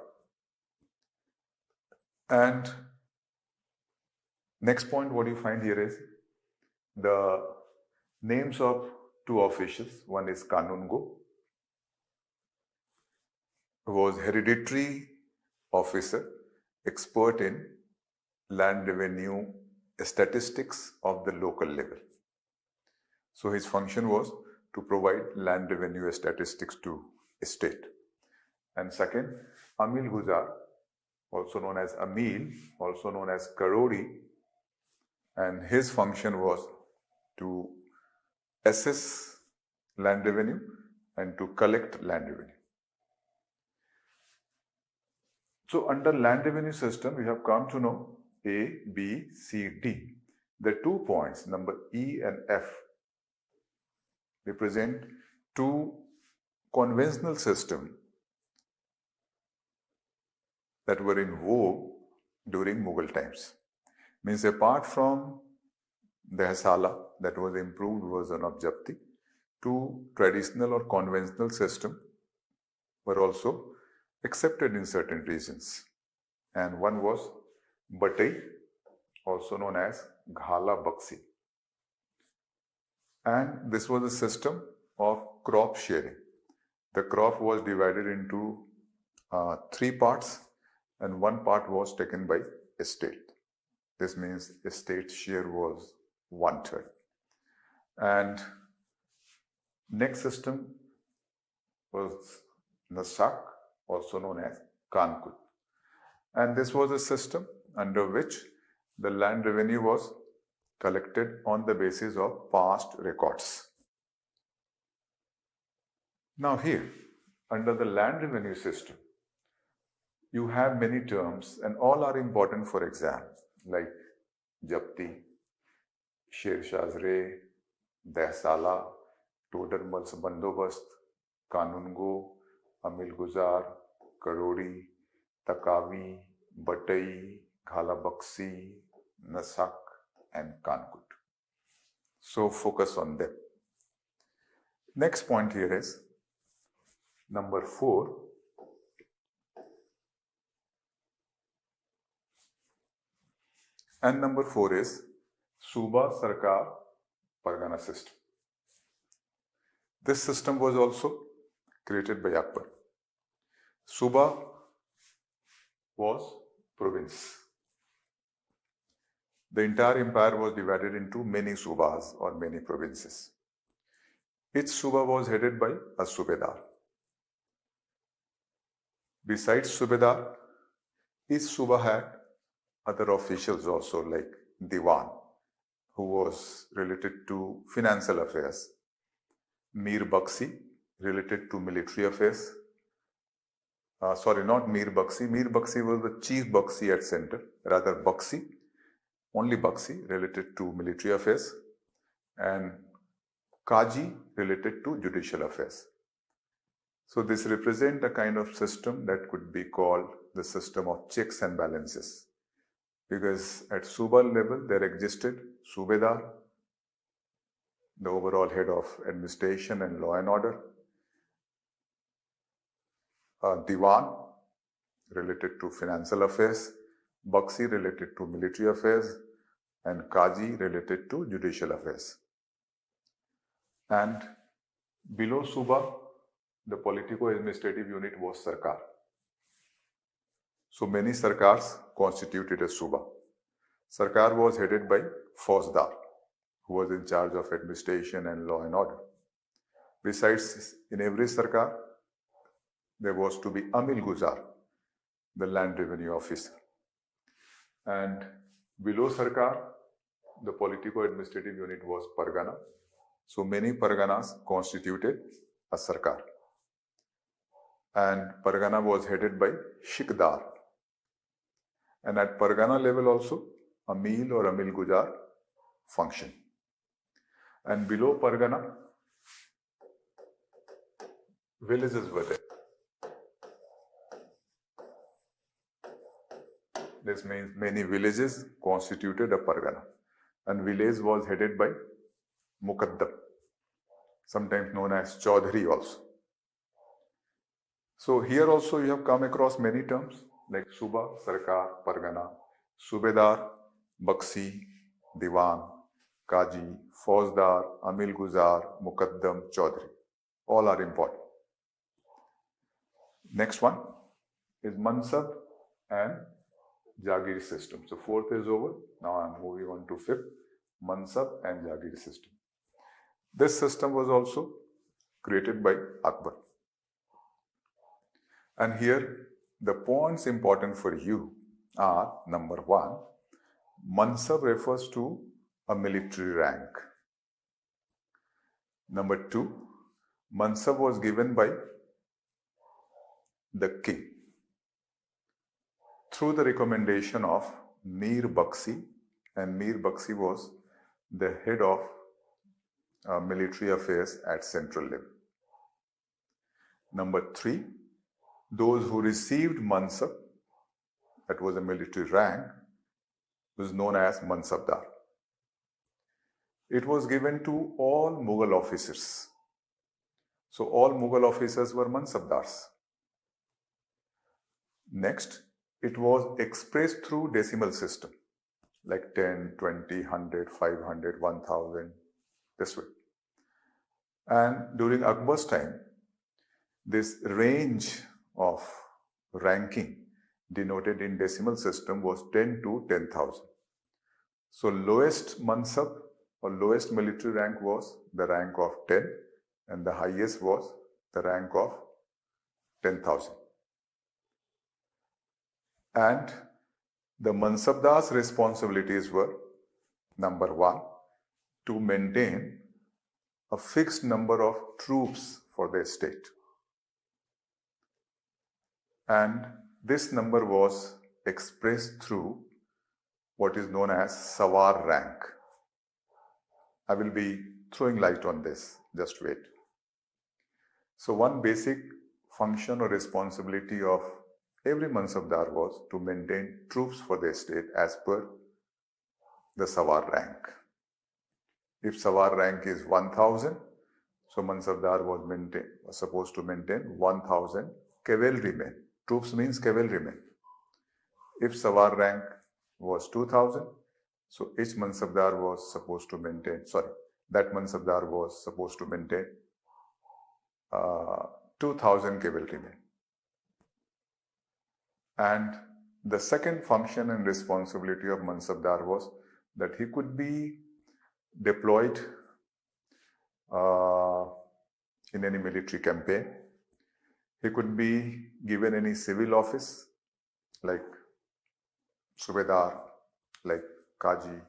And next point, what you find here is the names of two officials. One is Kanungo, who was hereditary officer, expert in land revenue statistics of the local level. So his function was to provide land revenue statistics to a state. And second, Amil Guzar, also known as Amil, also known as Karodi, and his function was to assess land revenue and to collect land revenue. So under land revenue system, we have come to know A, B, C, D. The 2 points, number E and F, represent two conventional systems that were in vogue during Mughal times. Means apart from the Hasala, that was improved version of Japti, two traditional or conventional systems were also accepted in certain regions. And one was Batai, also known as Ghala Baksi. And this was a system of crop sharing. The crop was divided into 3 parts, and one part was taken by estate. This means estate share was 1/3. And next system was Nasak, also known as Kankut. And this was a system under which the land revenue was collected on the basis of past records. Now here, under the land revenue system, you have many terms and all are important for exams like Japti, Sher Shah's Ray, Dehsala, Toder Mal's Bandobast, Kanungo, Amil Guzar, Karori, Takavi, Batai, Ghala Baksi, Nasak, and Kankut. So focus on them. Next point here is number 4. And number 4 is Suba Sarkar Pargana system. This system was also created by Akbar. Suba was province. The entire empire was divided into many subas or many provinces. Each suba was headed by a subedar. Besides subedar, each suba had other officials also, like Diwan, who was related to financial affairs, Mir Baksi, related to military affairs. Not Mir Baksi. Mir Baksi was the chief Baksi at center, rather Baksi, only Baksi, related to military affairs, and Kaji, related to judicial affairs. So this represents a kind of system that could be called the system of checks and balances. Because at Suba level, there existed Subedar, the overall head of administration and law and order, Diwan, related to financial affairs, Baksi, related to military affairs, and Kaji, related to judicial affairs. And below Suba, the politico-administrative unit was Sarkar. So many Sarkars constituted a Suba. Sarkar was headed by Fauzdar, who was in charge of administration and law and order. Besides, in every Sarkar, there was to be Amil Guzar, the land revenue officer. And below Sarkar, the politico-administrative unit was Pargana. So many Parganas constituted a Sarkar. And Pargana was headed by Shikdar. And at Pargana level also, Amil or Amil Guzar function. And below Pargana, villages were there. This means many villages constituted a Pargana. And village was headed by Muqaddam, sometimes known as Chaudhary also. So here also you have come across many terms like Suba, Sarkar, Pargana, Subedar, Baksi, Diwan, Kaji, Fauzdar, Amil Guzar, Muqaddam, Chaudhary. All are important. Next one is Mansab and Jagir system. So 4th is over. Now I am moving on to 5th, Mansab and Jagir system. This system was also created by Akbar. And here the points important for you are, number 1, Mansab refers to a military rank. Number 2, Mansab was given by the king through the recommendation of Mir Bakshi, and Mir Bakshi was the head of military affairs at central level. Number 3, those who received Mansab, that was a military rank, was known as Mansabdar. It was given to all Mughal officers. So all Mughal officers were Mansabdars. Next, it was expressed through decimal system, like 10, 20, 100, 500, 1000, this way. And during Akbar's time, this range of ranking denoted in decimal system was 10 to 10,000. So lowest Mansab or lowest military rank was the rank of 10, and the highest was the rank of 10,000. And the Mansabdar's responsibilities were, number 1, to maintain a fixed number of troops for their state. And this number was expressed through what is known as Sawar rank. I will be throwing light on this, just wait. So one basic function or responsibility of every Mansabdar was to maintain troops for their state as per the Sawar rank. If Sawar rank is 1000, so Mansabdar was supposed to maintain 1000 cavalrymen. Troops means cavalrymen. If Sawar rank was 2000, so each Mansabdar was supposed to maintain, that Mansabdar was supposed to maintain 2000 cavalrymen. And the second function and responsibility of Mansabdar was that he could be deployed in any military campaign. He could be given any civil office like Subedar, like Kaji.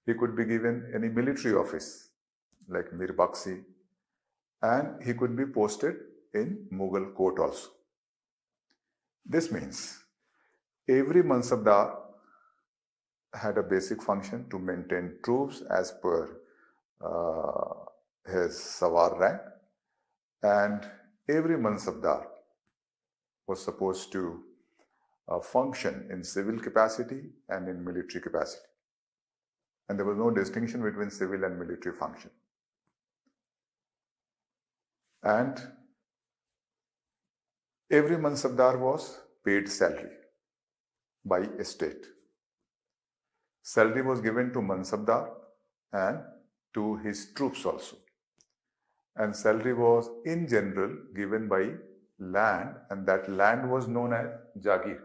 He could be given any military office like Mir Bakshi, and he could be posted in Mughal court also. This means every Mansabdar had a basic function to maintain troops as per his Sawar rank, and every Mansabdar was supposed to function in civil capacity and in military capacity. And there was no distinction between civil and military function. And every Mansabdar was paid salary by a state. Salary was given to Mansabdar and to his troops also. And salary was in general given by land, and that land was known as Jagir.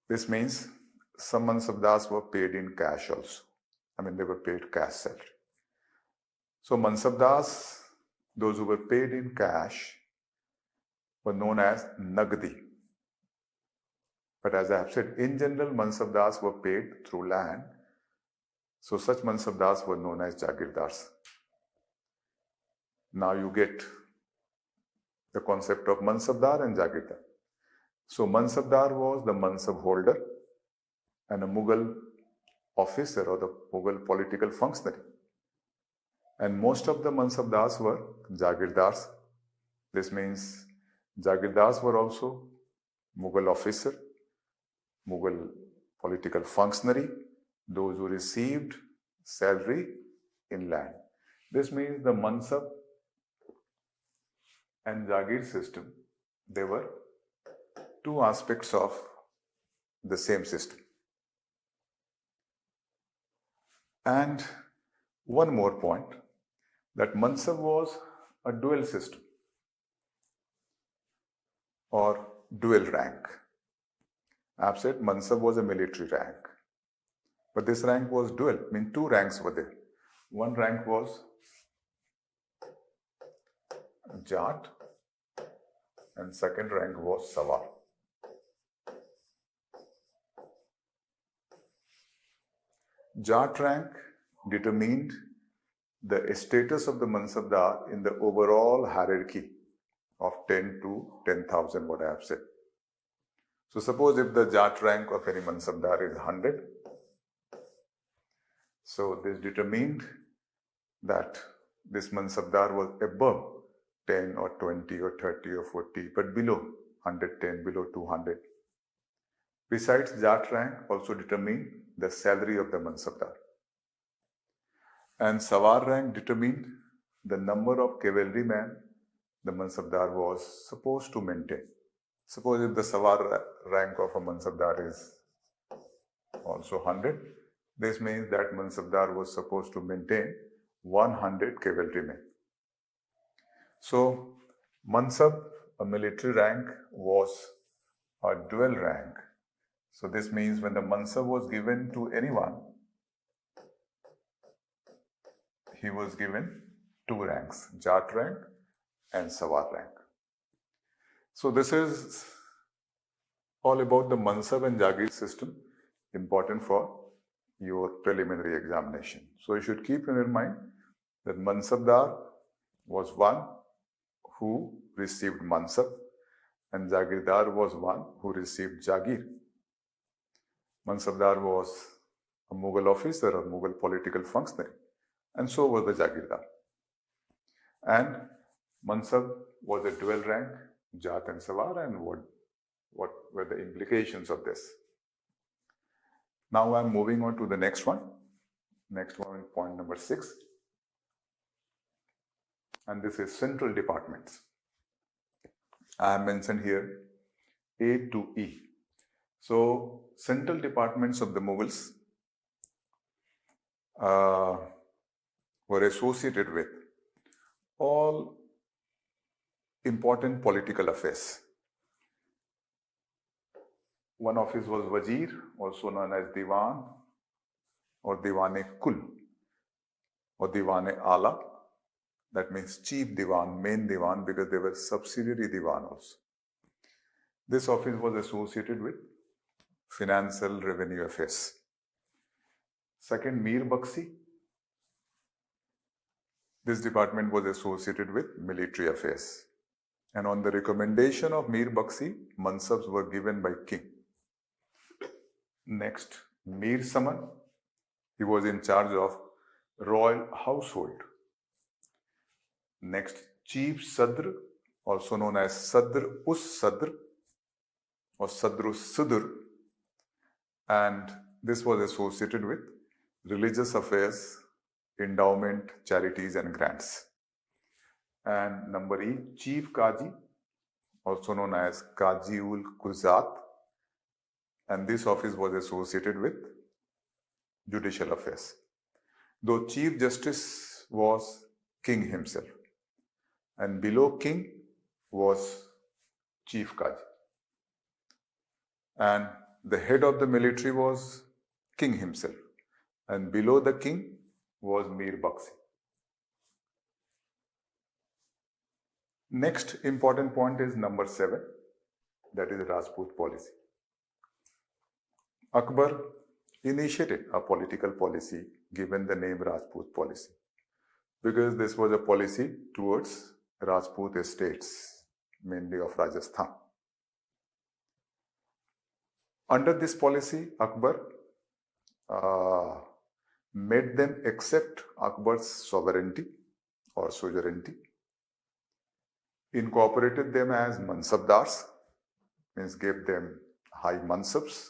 This means some Mansabdars were paid in cash also. They were paid cash salary. So Mansabdars, those who were paid in cash, were known as Nagdi. But as I have said, in general, Mansabdars were paid through land. So such Mansabdars were known as Jagirdars. Now you get the concept of Mansabdar and Jagirdar. So Mansabdar was the Mansab holder and a Mughal officer or the Mughal political functionary. And most of the Mansabdars were Jagirdars. This means Jagirdars were also Mughal officer, Mughal political functionary, those who received salary in land. This means the Mansab and Jagir system, they were two aspects of the same system. And one more point, that Mansab was a dual system or dual rank. I have said Mansab was a military rank, but this rank was dual, two ranks were there. One rank was Jat and second rank was Sawar. Jat rank determined the status of the Mansabdar in the overall hierarchy of 10 to 10,000, what I have said. So suppose if the Jat rank of any Mansabdar is 100, so this determined that this Mansabdar was above 10 or 20 or 30 or 40, but below 110, below 200. Besides, Jat rank also determined the salary of the Mansabdar. And Sawar rank determined the number of cavalrymen the Mansabdar was supposed to maintain. Suppose if the Sawar rank of a Mansabdar is also 100, this means that Mansabdar was supposed to maintain 100 cavalrymen. So, Mansab, a military rank, was a dual rank. So this means when the Mansab was given to anyone, he was given two ranks, Jat rank and Sawar rank. So this is all about the Mansab and Jagir system, important for your preliminary examination. So you should keep in your mind that Mansabdar was one who received Mansab and Jagirdar was one who received Jagir. Mansabdar was a Mughal officer or Mughal political functionary, and so was the Jagirdar. And Mansab was a dual rank, Jat and Sawar, and what were the implications of this? Now I am moving on to the next one. Next one, point number 6. And this is central departments. I have mentioned here A to E. So, central departments of the Mughals were associated with all important political affairs. One office was Wazir, also known as Diwan or Diwan-e-Kul or Diwan-e-Ala. That means chief Diwan, main Diwan, because they were subsidiary Diwan also. This office was associated with financial revenue affairs. Second, Mir Baksi. This department was associated with military affairs. And on the recommendation of Mir Baksi, Mansabs were given by king. Next, Mir Saman. He was in charge of royal household. Next, Chief Sadr, also known as Sadr-us-Sadr or Sadr-us-Sudr, and this was associated with religious affairs, endowment, charities and grants. And number E, Chief Qazi, also known as Qazi-ul-Quzat, and this office was associated with judicial affairs. Though Chief Justice was king himself, and below king was Chief Qazi. And the head of the military was king himself, and below the king was Mir Baksi. Next important point is number 7, that is Rajput policy. Akbar initiated a political policy given the name Rajput policy, because this was a policy towards Rajput estates, mainly of Rajasthan. Under this policy, Akbar made them accept Akbar's sovereignty or suzerainty, incorporated them as Mansabdars, means gave them high Mansabs,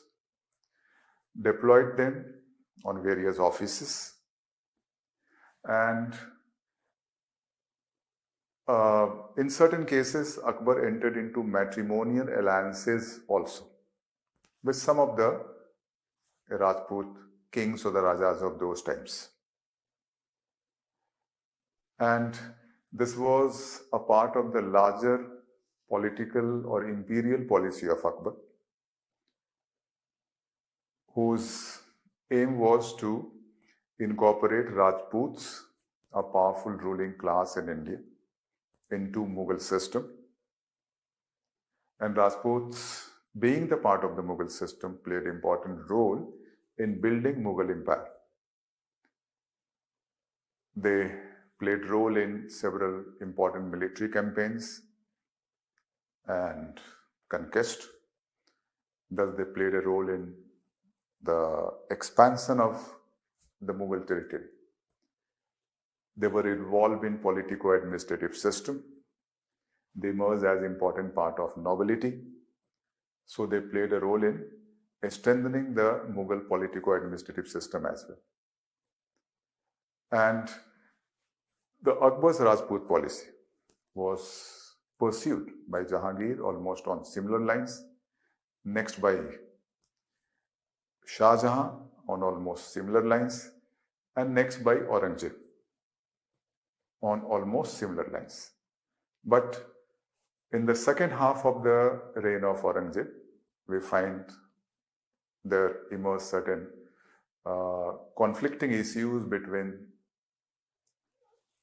deployed them on various offices, and in certain cases, Akbar entered into matrimonial alliances also with some of the Rajput kings or the Rajas of those times. And this was a part of the larger political or imperial policy of Akbar, whose aim was to incorporate Rajputs, a powerful ruling class in India, into Mughal system. And Rajputs, being the part of the Mughal system, played an important role in building Mughal empire. They played role in several important military campaigns and conquest. Thus, they played a role in the expansion of the Mughal territory. They were involved in politico-administrative system. They emerged as important part of nobility. So they played a role in strengthening the Mughal politico-administrative system as well. And the Akbar's Rajput policy was pursued by Jahangir almost on similar lines, next by Shah Jahan on almost similar lines, and next by Aurangzeb on almost similar lines. But in the second half of the reign of Aurangzeb, we find there emerge certain conflicting issues between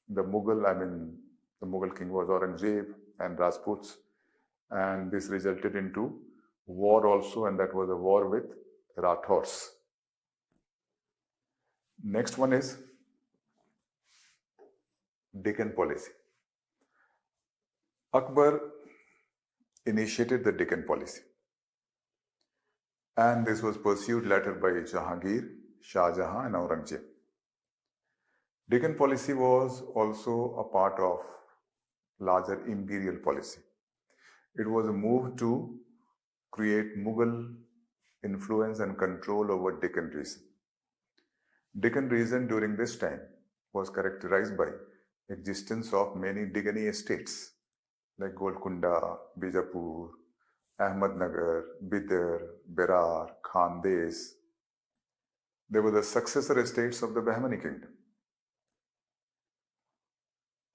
the Mughal king was Aurangzeb and Rajputs, and this resulted into war also, and that was a war with Rathors. Next one is Deccan policy. Akbar initiated the Deccan policy, and this was pursued later by Jahangir, Shah Jahan, and Aurangzeb. Deccan policy was also a part of larger imperial policy. It was a move to create Mughal influence and control over Deccan region. Deccan region during this time was characterized by existence of many Deccani estates like Golconda, Bijapur, Ahmednagar, Bidar, Berar, Khandes. They were the successor estates of the Bahmani kingdom.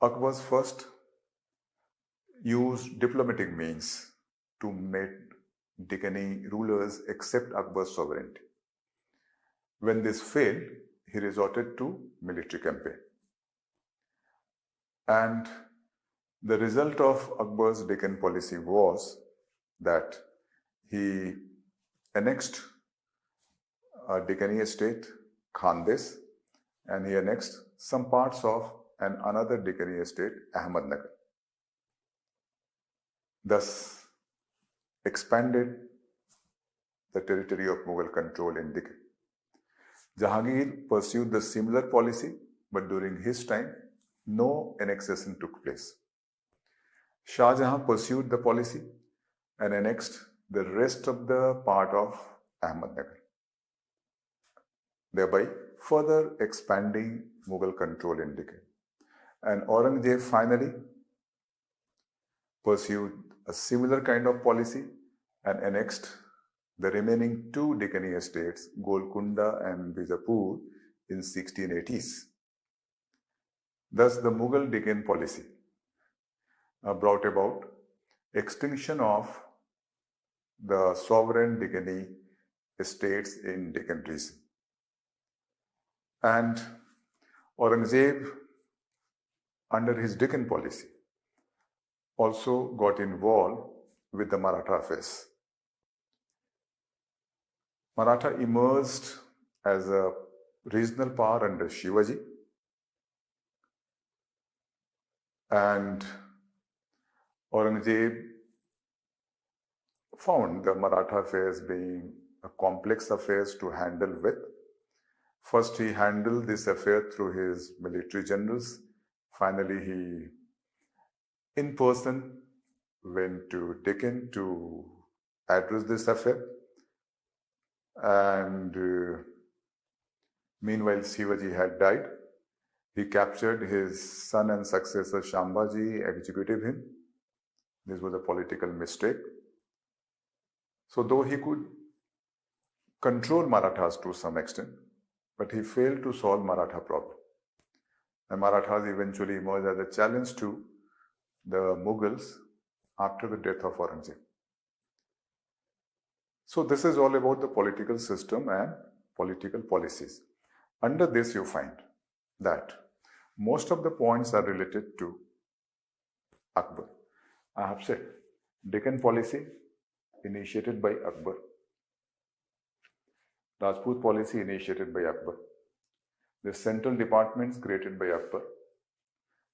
Akbar's first used diplomatic means to make Deccani rulers accept Akbar's sovereignty. When this failed, he resorted to military campaign. And the result of Akbar's Deccan policy was that he annexed a Deccani estate, Khandes, and he annexed some parts of another Deccani estate, Ahmednagar. Thus, expanded the territory of Mughal control in Deccan. Jahangir pursued the similar policy, but during his time, no annexation took place. Shah Jahan pursued the policy and annexed the rest of the part of Ahmednagar, thereby further expanding Mughal control in Deccan. And Aurangzeb finally pursued a similar kind of policy and annexed the remaining two Deccani estates, Golconda and Bijapur, in 1680s. Thus, the Mughal Deccan policy brought about extinction of the sovereign Deccani estates in Deccan region. And Aurangzeb, under his Deccan policy, also got involved with the Maratha affairs. Maratha emerged as a regional power under Shivaji, and Aurangzeb found the Maratha affairs being a complex affairs to handle with. First, he handled this affair through his military generals. Finally, he in person went to Deccan to address this affair. And meanwhile, Shivaji had died. He captured his son and successor Shambhaji, executed him. This was a political mistake. So though he could control Marathas to some extent, but he failed to solve Maratha problem. And Marathas eventually emerged as a challenge to the Mughals after the death of Aurangzeb. So this is all about the political system and political policies. Under this, you find that most of the points are related to Akbar. I have said Deccan policy initiated by Akbar, Rajput policy initiated by Akbar, The central departments created by Akbar.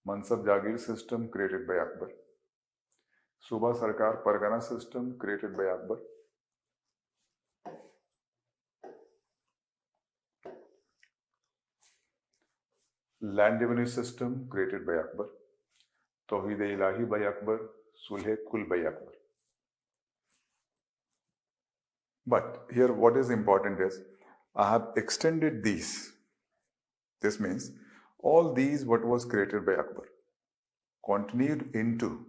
Mansab Jagir system created by Akbar. Suba Sarkar Pargana system created by Akbar. Land revenue system created by Akbar. Tawhid-e-Ilahi by Akbar. Sulh-e-Kul by Akbar. But here what is important is, I have extended these. This means all these what was created by Akbar continued into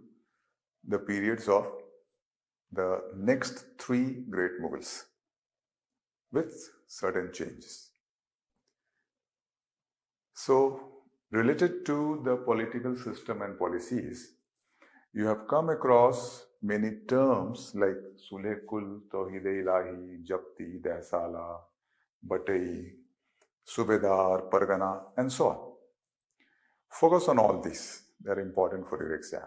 the periods of the next three great Mughals with certain changes. So, related to the political system and policies, you have come across many terms like Sulh-e-Kul, Tawhid-e-Ilahi, Japti, Dehsala, Batai, Subedar, Pargana, and so on. Focus on all these. They are important for your exam.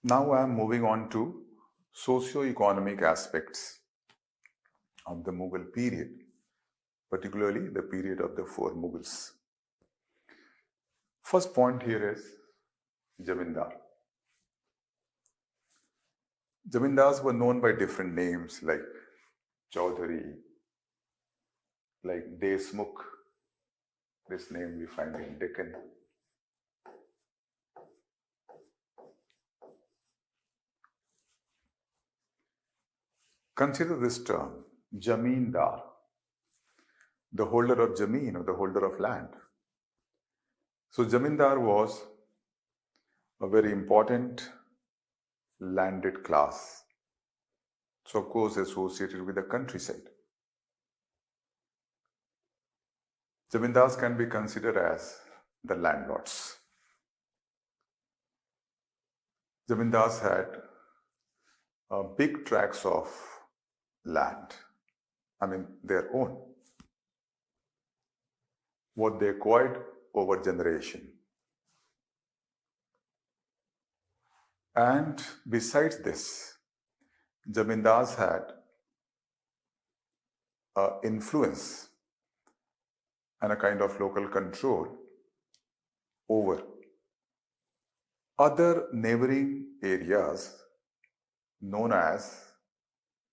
Now I am moving on to socio-economic aspects of the Mughal period, particularly the period of the four Mughals. First point here is Jamindar. Jamindars were known by different names like Chaudhary, like Desmukh. This name we find in Deccan. Consider this term, Jamindar, the holder of Jameen or the holder of land. So Jamindar was a very important landed class. So of course associated with the countryside. Jamindars can be considered as the landlords. Jamindars had big tracts of land, their own, what they acquired over generation. And besides this, Jamindars had influence and a kind of local control over other neighboring areas known as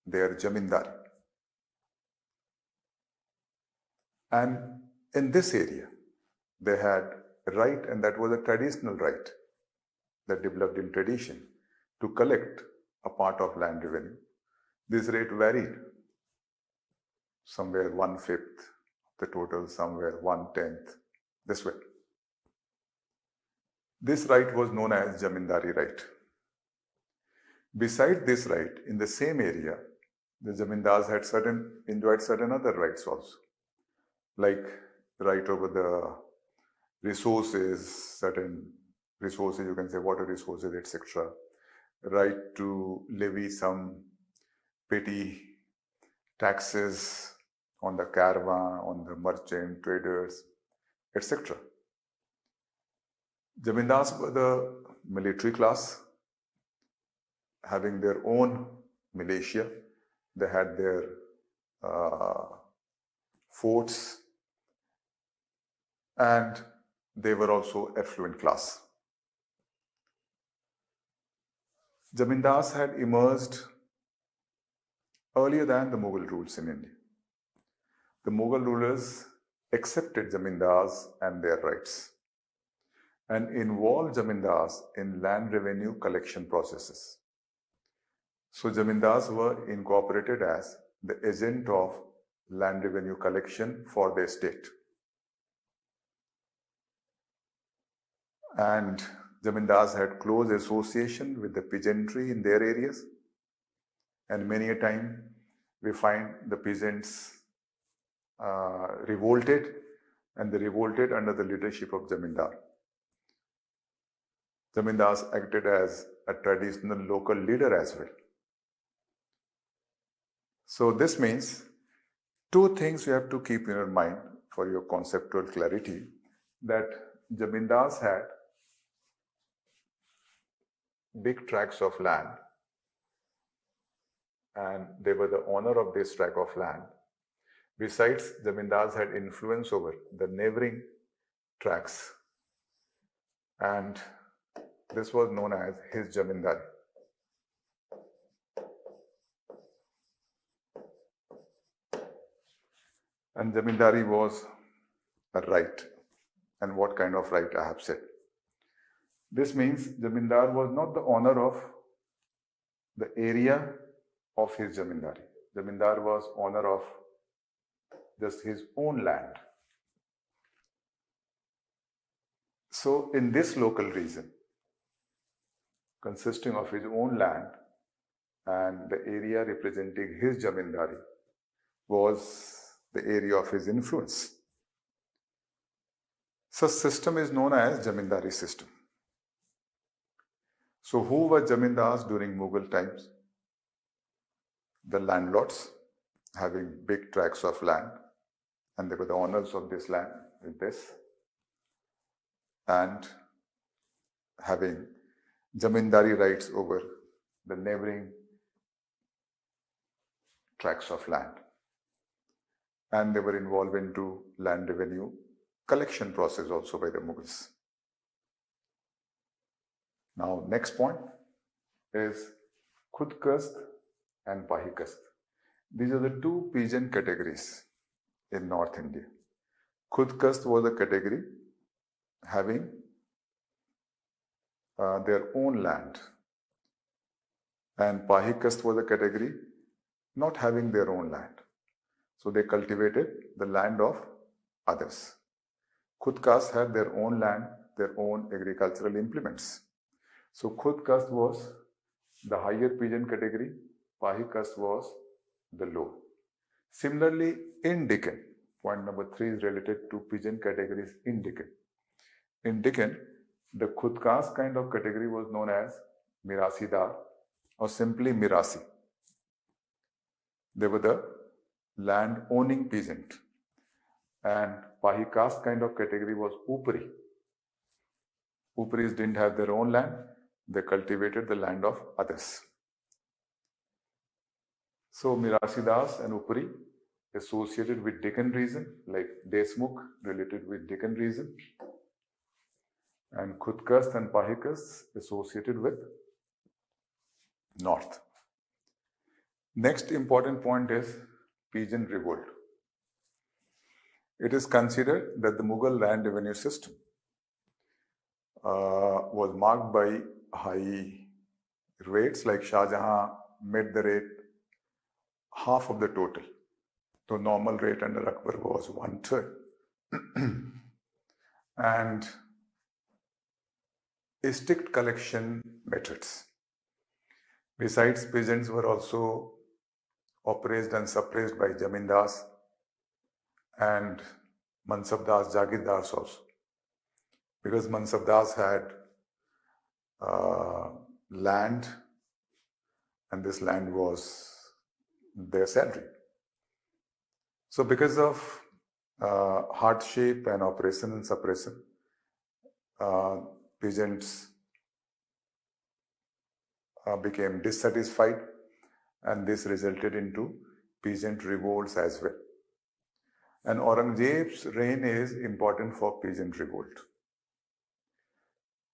their Jamindari. And in this area, they had a right, and that was a traditional right that developed in tradition, to collect a part of land revenue. This rate varied, somewhere 1/5 of the total, somewhere 1/10, this way. This right was known as Jamindari right. Beside this right, in the same area, the Jamindars had enjoyed certain other rights also, like right over the resources, certain resources, you can say water resources, etc. Right to levy some petty taxes on the caravan, on the merchant, traders, etc. Jamindars were the military class, having their own militia. They had their forts, and they were also affluent class. Jamindars had emerged earlier than the Mughal rules in India. The Mughal rulers accepted Jamindars and their rights and involved Jamindars in land revenue collection processes. So Jamindars were incorporated as the agent of land revenue collection for the estate. And Jamindars had close association with the peasantry in their areas. And many a time we find the peasants revolted, and they revolted under the leadership of Jamindar. Jamindars acted as a traditional local leader as well. So this means two things you have to keep in your mind for your conceptual clarity, that Jamindars had big tracts of land and they were the owner of this tract of land. Besides, zamindars had influence over the neighboring tracts, and this was known as his zamindari. And zamindari was a right. And what kind of right I have said. This means zamindar was not the owner of the area of his zamindari. Zamindar was owner of just his own land. So in this local region, consisting of his own land and the area representing his zamindari, was the area of his influence. Such system is known as zamindari system. So who were zamindars during Mughal times? The landlords, having big tracts of land, and they were the owners of this land with this, and having zamindari rights over the neighboring tracts of land. And they were involved into land revenue collection process also by the Mughals. Now, next point is Khudkast and Pahikast. These are the two peasant categories in North India. Khudkast was a category having their own land, and Pahikast was a category not having their own land. So they cultivated the land of others. Khudkast had their own land, their own agricultural implements. So Khudkast was the higher peasant category, Pahikast was the low. Similarly, in Deccan, point number 3 is related to peasant categories in Deccan. In Deccan, the Khudkast kind of category was known as Mirasidar or simply Mirasi. They were the land owning peasant. And Pahikast kind of category was Upari. Uparis didn't have their own land, they cultivated the land of others. So Mirasidas and Upari associated with Deccan region, like Desmukh related with Deccan region, and Khudkast and Pahikast associated with North. Next important point is peasant revolt. It is considered that the Mughal land revenue system was marked by high rates, like Shah Jahan made the rate half of the total. The normal rate under Akbar was 1/3. And strict collection methods. Besides, peasants were also oppressed and suppressed by zamindars and mansabdars, jagirdars also. Because mansabdars had land, and this land was their salary. So because of hardship and oppression and suppression, peasants became dissatisfied, and this resulted into peasant revolts as well. And Aurangzeb's reign is important for peasant revolt.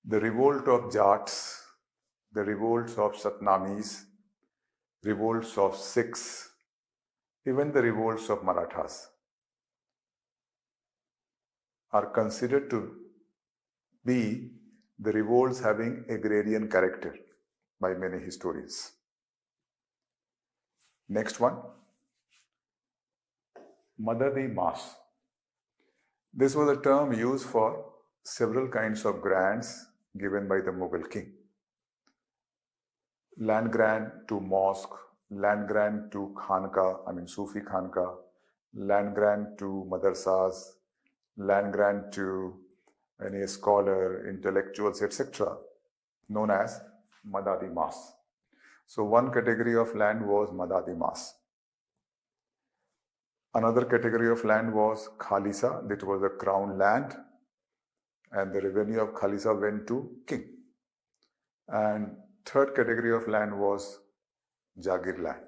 The revolt of Jats, the revolts of Satnamis, revolts of Sikhs, even the revolts of Marathas are considered to be the revolts having agrarian character by many historians. Next one, Madadi Mas. This was a term used for several kinds of grants given by the Mughal king. Land grant to mosque, land grant to Khanka, Sufi Khanka, land grant to madrasas, land grant to any scholar, intellectuals, etc., known as Madadi Mas. So one category of land was Madadi Mas. Another category of land was Khalisa, that was a crown land, and the revenue of Khalisa went to king. And third category of land was Jagir land.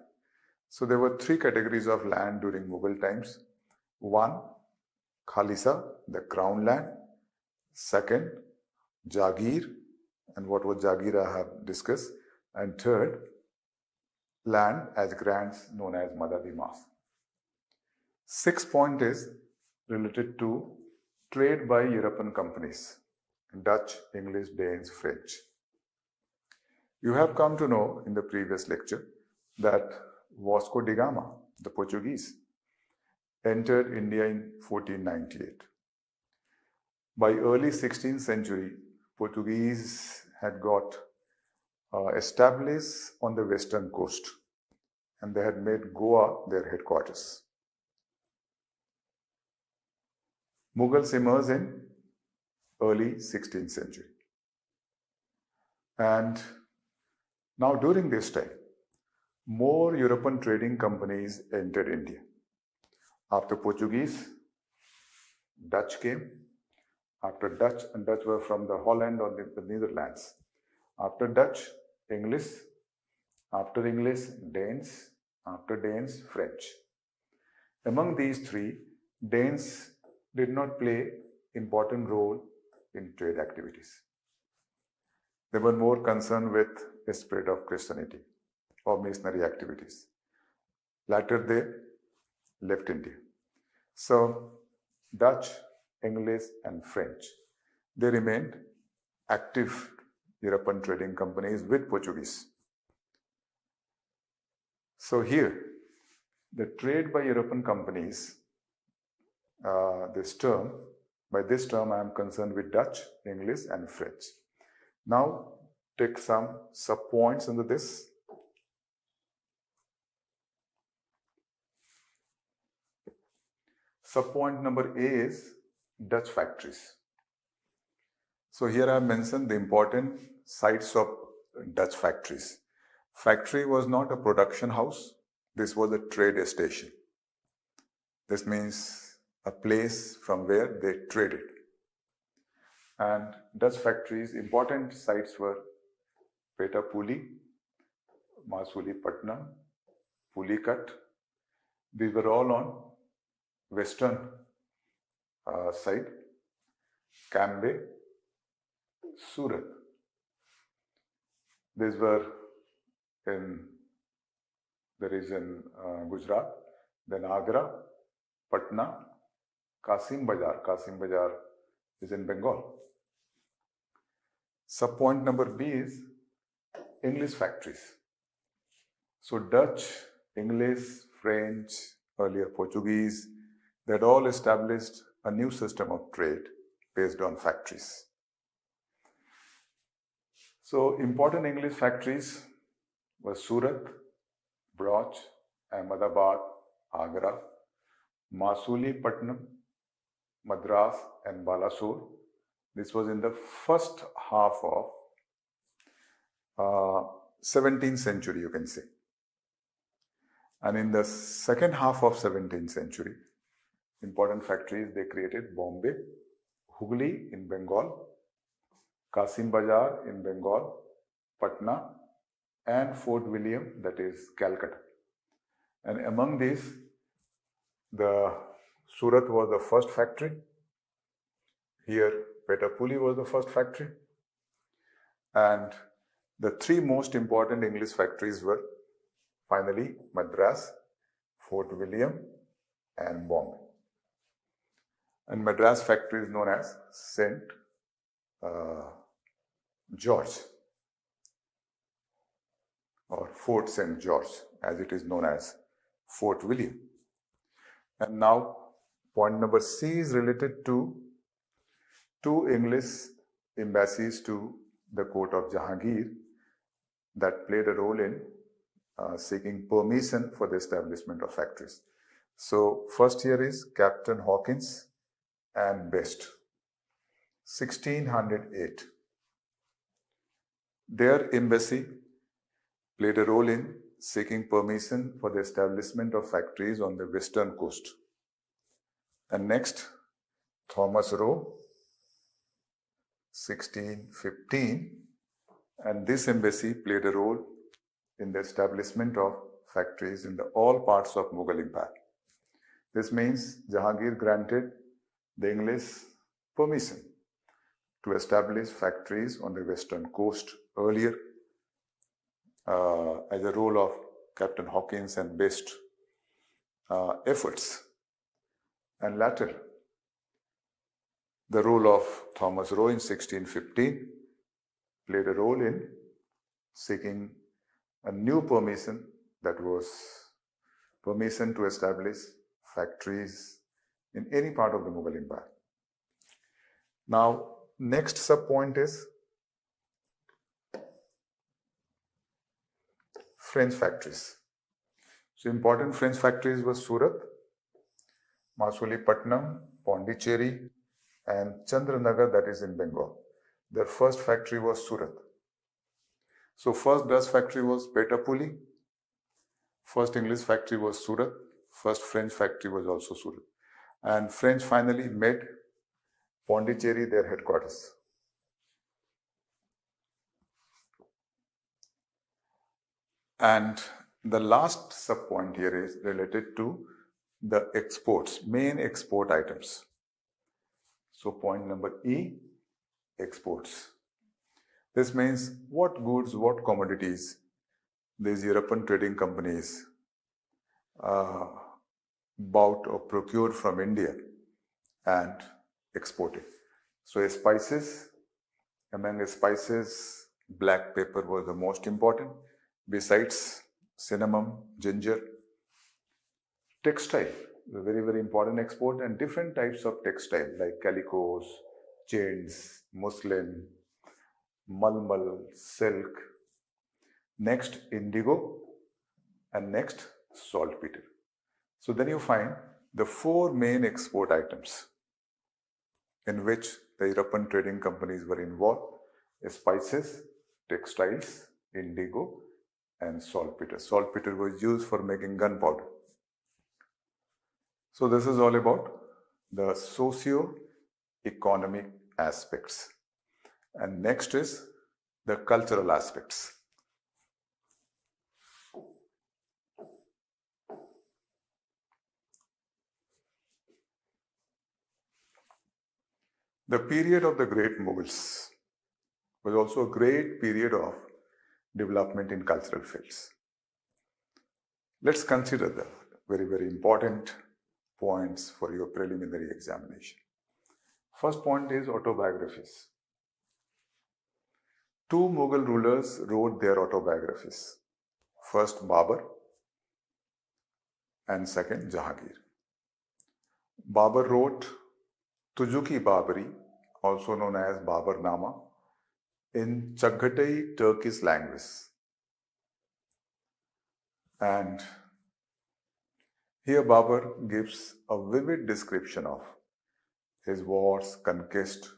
So there were three categories of land during Mughal times. One, Khalisa, the crown land. Second, Jagir, and what was Jagir I have discussed. And third, land as grants known as Madadi Mas. Sixth point is related to trade by European companies, Dutch, English, Danes, French. You have come to know in the previous lecture that Vasco da Gama, the Portuguese, entered India in 1498. By early 16th century, Portuguese had got established on the western coast, and they had made Goa their headquarters. Mughals emerged in early 16th century. And now during this time, more European trading companies entered India. After Portuguese, Dutch came. After Dutch, and Dutch were from the Holland or the Netherlands. After Dutch, English. After English, Danes. After Danes, French. Among these three, Danes did not play important role in trade activities. They were more concerned with the spread of Christianity or missionary activities. Later, they left India. So, Dutch, English, and French, they remained active European trading companies with Portuguese. So here, the trade by European companies, by this term I am concerned with Dutch, English, and French. Now, take some sub-points under this. Sub-point number A is Dutch factories. So here I have mentioned the important sites of Dutch factories. Factory was not a production house. This was a trade station. This means a place from where they traded. And Dutch factories, important sites were Petapuli, Masulipatnam, Pulicat. These were all on western side. Cambay, Surat. These were in Gujarat, then Agra, Patna, Kasim Bazar. Kasim Bazar is in Bengal. Sub-point number B is English factories. So Dutch, English, French, earlier Portuguese, they had all established a new system of trade based on factories. So important English factories were Surat, Brouch, Ahmedabad, Agra, Masulipatnam, Madras, and Balasore. This was in the first half of 17th century, you can say. And in the second half of 17th century, important factories they created: Bombay, Hooghly in Bengal, Kasim Bazar in Bengal, Patna, and Fort William, that is Calcutta. And among these, the Surat was the first factory. Here, Petapuli was the first factory. And the three most important English factories were finally Madras, Fort William, and Bombay. And Madras factory is known as St. George, or Fort St. George, as it is known as Fort William. And now, point number C is related to two English embassies to the court of Jahangir that played a role in seeking permission for the establishment of factories. So, first here is Captain Hawkins and Best, 1608. Their embassy played a role in seeking permission for the establishment of factories on the western coast. And next, Thomas Roe, 1615, and this embassy played a role in the establishment of factories in all parts of Mughal Empire. This means Jahangir granted the English permission to establish factories on the western coast earlier as a role of Captain Hawkins and best efforts. And later, the role of Thomas Roe in 1615 played a role in seeking a new permission, that was permission to establish factories in any part of the Mughal Empire. Now, next sub-point is French factories. So, important French factories were Surat, Masulipattnam, Pondicherry, and Chandranagar, that is in Bengal. Their first factory was Surat. So, first Dutch factory was Petapuli, first English factory was Surat, first French factory was also Surat. And French finally made Pondicherry their headquarters. And the last sub-point here is related to the exports, main export items. So point number E, exports. This means what goods, what commodities these European trading companies bought or procured from India and exported. So spices, among spices, black pepper was the most important. Besides cinnamon, ginger, textile, a very, very important export, and different types of textile like calicos, chains, muslin, malmal, silk. Next, indigo, and next, saltpeter. So then you find the four main export items in which the European trading companies were involved: spices, textiles, indigo, and saltpeter. Saltpeter was used for making gunpowder. So this is all about the socio-economic aspects. And next is the cultural aspects. The period of the great Mughals was also a great period of development in cultural fields. Let's consider the very, very important points for your preliminary examination. First point is autobiographies. Two Mughal rulers wrote their autobiographies. First Babur and second Jahangir. Babur wrote Tujuki Babari, also known as Baburnama, in Chagatai Turkish language. And here Babur gives a vivid description of his wars, conquest,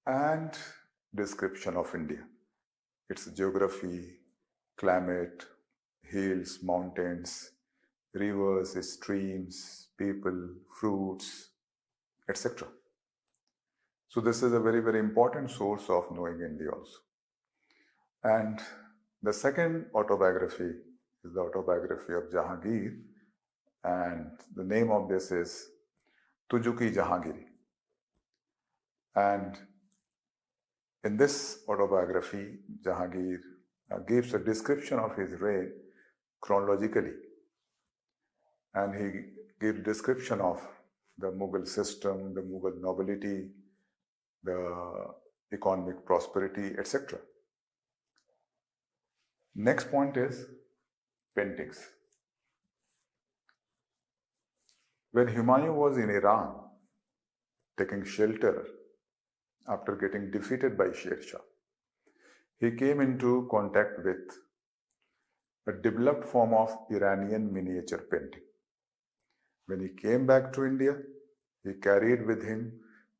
and description of India, its geography, climate, hills, mountains, rivers, streams, people, fruits, etc. So this is a very, very important source of knowing India also. And the second autobiography is the autobiography of Jahangir, and the name of this is Tujuki Jahangiri. And in this autobiography, Jahangir gives a description of his reign chronologically, and he gives description of the Mughal system, the Mughal nobility, the economic prosperity, etc. Next point is paintings. When Humayun was in Iran, taking shelter after getting defeated by Sher Shah, he came into contact with a developed form of Iranian miniature painting. When he came back to India, he carried with him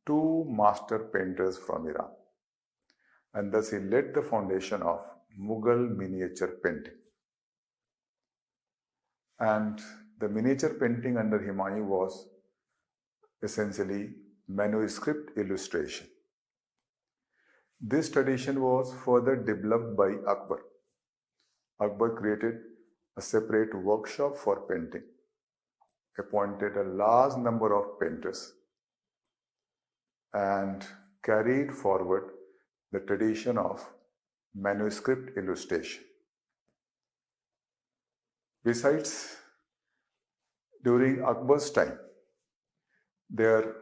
two master painters from Iran, and thus he laid the foundation of Mughal miniature painting. And the miniature painting under Humayun was essentially manuscript illustration. This tradition was further developed by Akbar. Akbar created a separate workshop for painting, appointed a large number of painters, and carried forward the tradition of manuscript illustration. Besides, during Akbar's time, there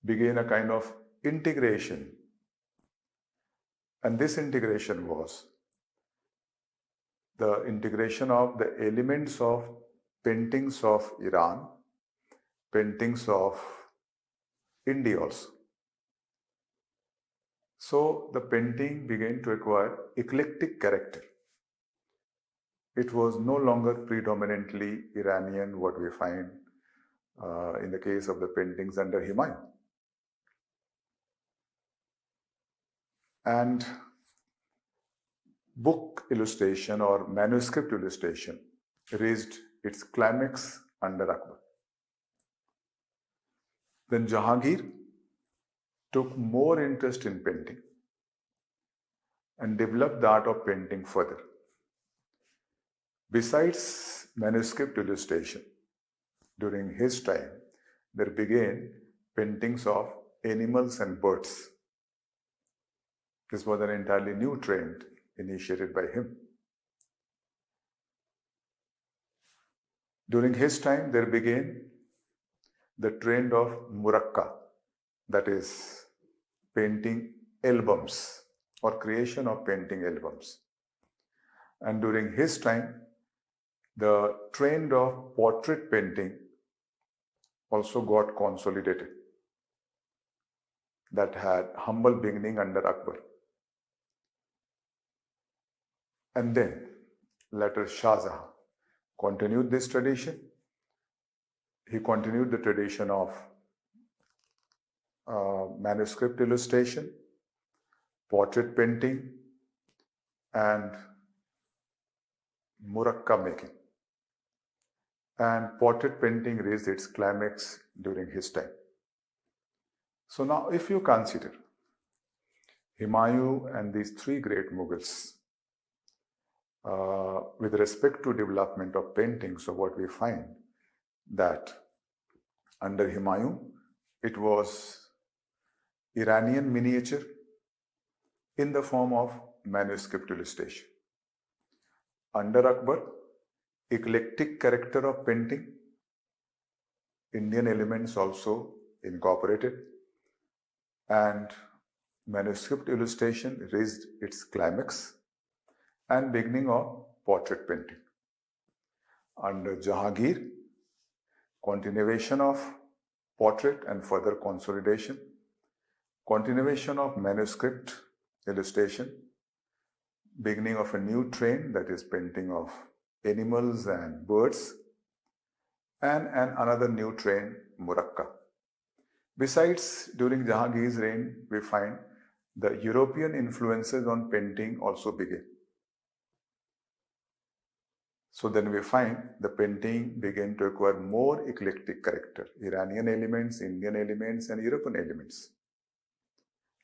began a kind of integration, and this integration was the integration of the elements of paintings of Iran, paintings of India also. So the painting began to acquire eclectic character. It was no longer predominantly Iranian, what we find in the case of the paintings under Humayun. And book illustration or manuscript illustration reached its climax under Akbar. Then Jahangir took more interest in painting and developed the art of painting further. Besides manuscript illustration, during his time, there began paintings of animals and birds. This was an entirely new trend initiated by him. During his time, there began the trend of murakka, that is, painting albums or creation of painting albums. And during his time, the trend of portrait painting also got consolidated. That had humble beginning under Akbar. And then later Shah Jahan continued this tradition. He continued the tradition of manuscript illustration, portrait painting, and murakka making. And portrait painting reached its climax during his time. So now if you consider Humayun and these three great Mughals, with respect to development of painting, so what we find that under Humayun, it was Iranian miniature in the form of manuscript illustration. Under Akbar, eclectic character of painting, Indian elements also incorporated, and manuscript illustration reached its climax and beginning of portrait painting. Under Jahangir, continuation of portrait and further consolidation, continuation of manuscript illustration, beginning of a new trend, that is painting of animals and birds, and another new trend, murakka. Besides, during Jahangir's reign, we find the European influences on painting also began. So then we find the painting began to acquire more eclectic character, Iranian elements, Indian elements, and European elements.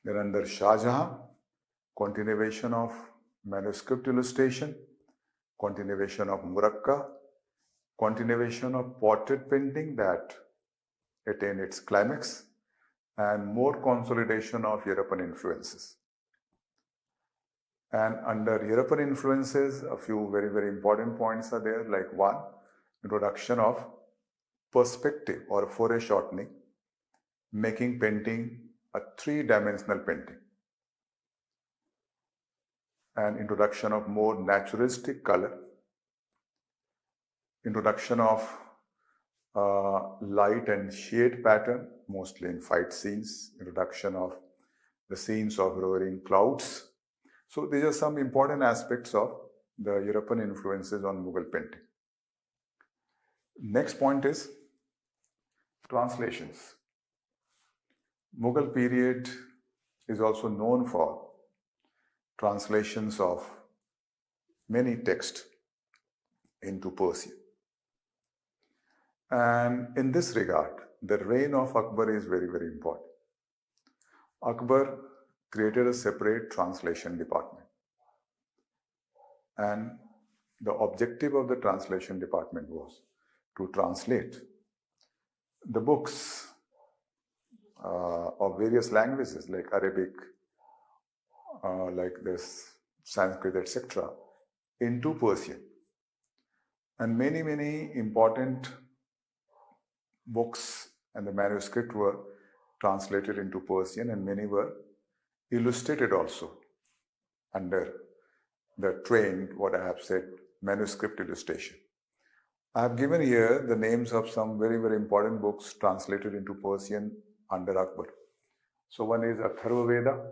Then under Shah Jahan, continuation of manuscript illustration, continuation of murakka, continuation of portrait painting that attained its climax, and more consolidation of European influences. And under European influences, a few very, very important points are there, like one, introduction of perspective or foreshortening, making painting a three-dimensional painting. And introduction of more naturalistic color, introduction of light and shade pattern, mostly in fight scenes, introduction of the scenes of roaring clouds. So these are some important aspects of the European influences on Mughal painting. Next point is translations. Mughal period is also known for translations of many texts into Persian. And in this regard, the reign of Akbar is very, very important. Akbar created a separate translation department. And the objective of the translation department was to translate the books of various languages like Arabic, like this Sanskrit, etc., into Persian. And many important books and the manuscript were translated into Persian, and many were illustrated also under the trained, what I have said, manuscript illustration. I have given here the names of some very important books translated into Persian under Akbar. So one is Atharva Veda.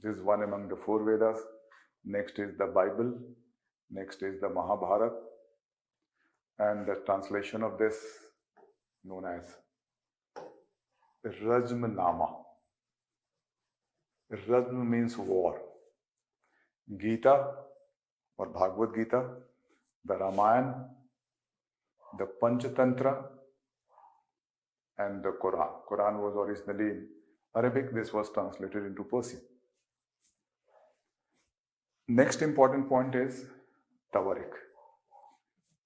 This is one among the 4 Vedas. Next is the Bible. Next is the Mahabharata. And the translation of this known as Rajmanama. Rajm means war. Gita or Bhagavad Gita, the Ramayana, the Panchatantra, and the Quran. Quran was originally in Arabic. This was translated into Persian. Next important point is Tawarik.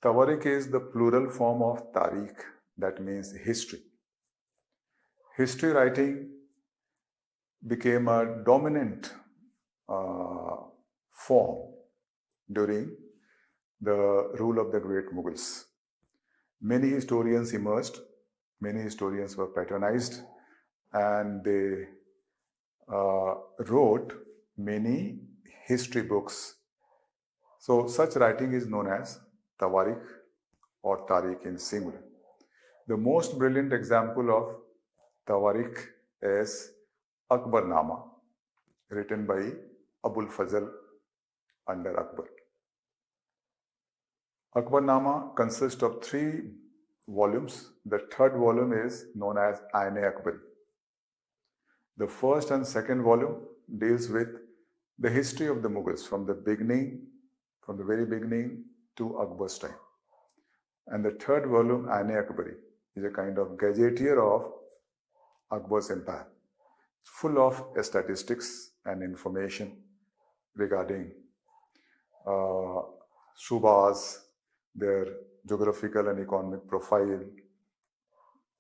Tawarik is the plural form of Tariq, that means history. History writing became a dominant form during the rule of the great Mughals. Many historians emerged, many historians were patronized, and they wrote many history books. So such writing is known as Tawarik or Tariq in singular. The most brilliant example of Tawarik is Akbarnama, written by Abul Fazl under Akbar. Akbarnama consists of 3 volumes. The 3rd volume is known as Aine-Akbari. The 1st and 2nd volume deals with the history of the Mughals from the very beginning to Akbar's time. And the 3rd volume, Aine-Akbari, is a kind of gazetteer of Akbar's empire, full of statistics and information regarding Subhas, their geographical and economic profile,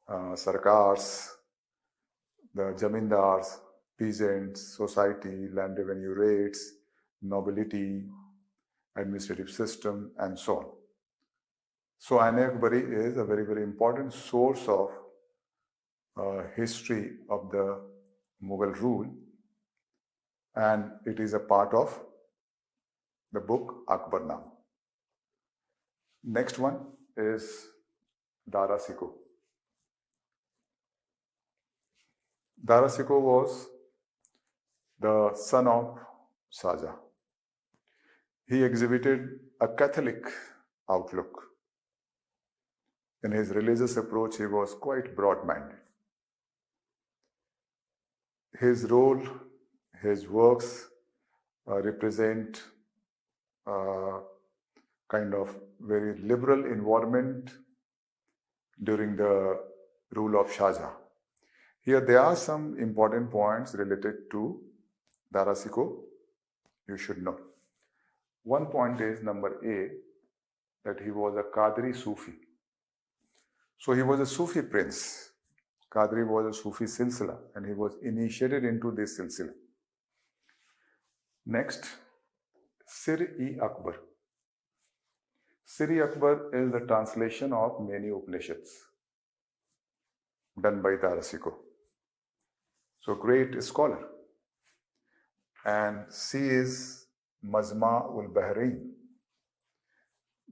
Sarkars, the Jamindars, peasants, society, land revenue rates, nobility, administrative system, and so on. So Aine-Akbari is a very important source of history of the Mughal rule, and it is a part of the book Akbarnama. Next one is Dara Shikoh. Dara Shikoh was the son of Shah Jahan. He exhibited a Catholic outlook. In his religious approach, he was quite broad-minded. His role, his works represent kind of very liberal environment during the rule of Shah Jahan. Here there are some important points related to Dara Shikoh you should know. One point is number A, that he was a Qadri Sufi. So he was a Sufi prince. Qadri was a Sufi silsila, and he was initiated into this silsila. Next, Sir-e-Akbar. Sir-e-Akbar is the translation of many Upanishads done by Dara Shikoh. So great scholar. And C is Majma-ul Bahrain.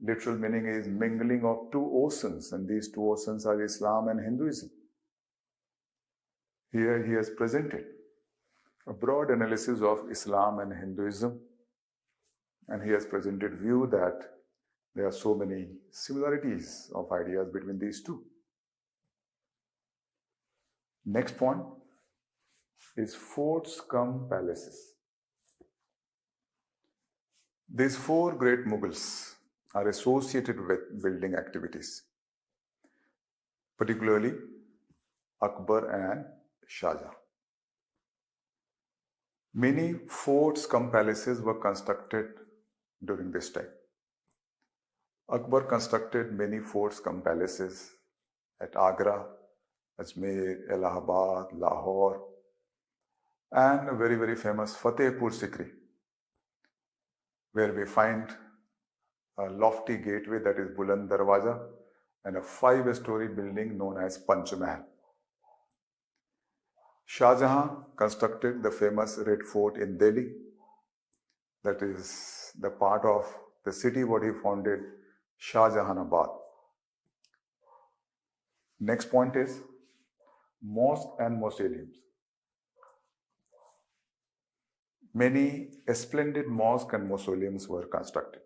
Literal meaning is mingling of 2 oceans, and these 2 oceans are Islam and Hinduism. Here he has presented a broad analysis of Islam and Hinduism, and he has presented view that there are so many similarities of ideas between these 2. Next point is forts cum palaces. These 4 great Mughals are associated with building activities, particularly Akbar and Shah Jahan. Many forts cum palaces were constructed during this time. Akbar constructed many forts cum palaces at Agra, Ajmer, Allahabad, Lahore, and a very, very famous Fatehpur Sikri, where we find a lofty gateway that is Buland Darwaja and a 5-story building known as Panch Mahal. Shah Jahan constructed the famous Red Fort in Delhi. That is the part of the city what he founded, Shah Jahanabad. Next point is mosque and mausoleums. Many splendid mosques and mausoleums were constructed.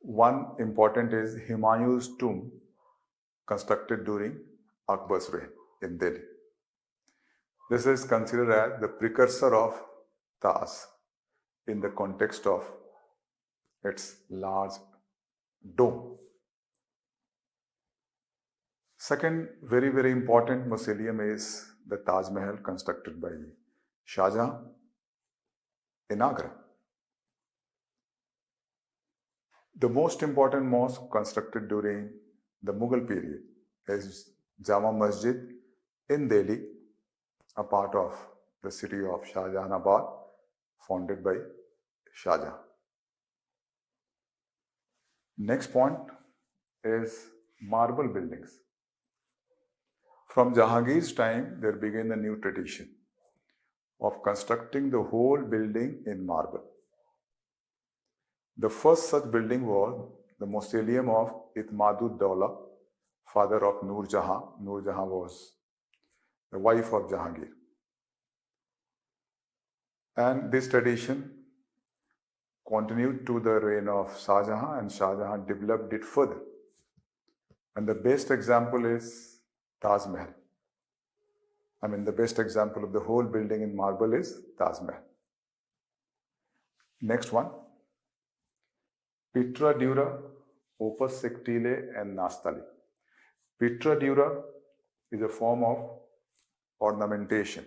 One important is Humayun's tomb, constructed during Akbar's reign in Delhi. This is considered as the precursor of Taj in the context of its large dome. Second very, very important mausoleum is the Taj Mahal constructed by Shah Jahan in Agra. The most important mosque constructed during the Mughal period is Jama Masjid in Delhi, a part of the city of Shah Jahanabad, founded by Shah Jahan. Next point is marble buildings. From Jahangir's time, there began a new tradition of constructing the whole building in marble. The first such building was the mausoleum of Itmadud Dawla, father of Noor Jahan. Noor Jahan was the wife of Jahangir. And this tradition continued to the reign of Shah Jahan, and Shah Jahan developed it further. And the best example is Taj Mahal. The best example of the whole building in marble is Taj Mahal. Next one. Pietra dura, opus sectile, and nastali. Pietra dura is a form of ornamentation.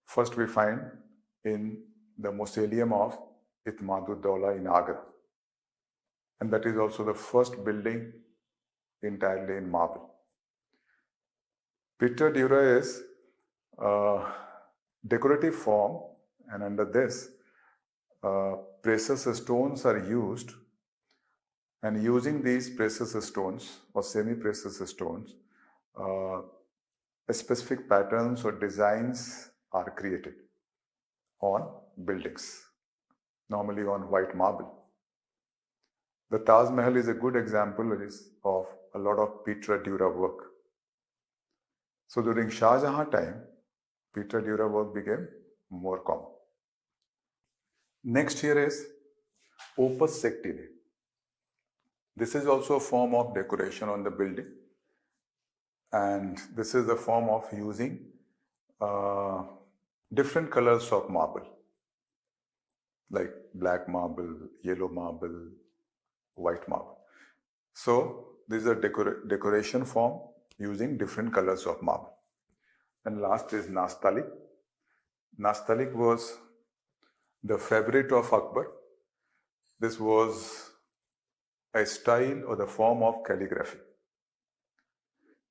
First we find in the mausoleum of Itmadud Dawla in Agra. And that is also the first building entirely in marble. Pietra dura is a decorative form, and under this, precious stones are used, and using these precious stones or semi-precious stones, specific patterns or designs are created on buildings, normally on white marble. The Taj Mahal is a good example of a lot of Pietra dura work. So during Shah Jahan time, Pietra dura work became more common. Next here is opus sectile. This is also a form of decoration on the building, and this is a form of using different colors of marble, like black marble, yellow marble, white marble. So this is a decoration form using different colors of marble. And last is nastalik. Nastalik was the favorite of Akbar. This was a style or the form of calligraphy.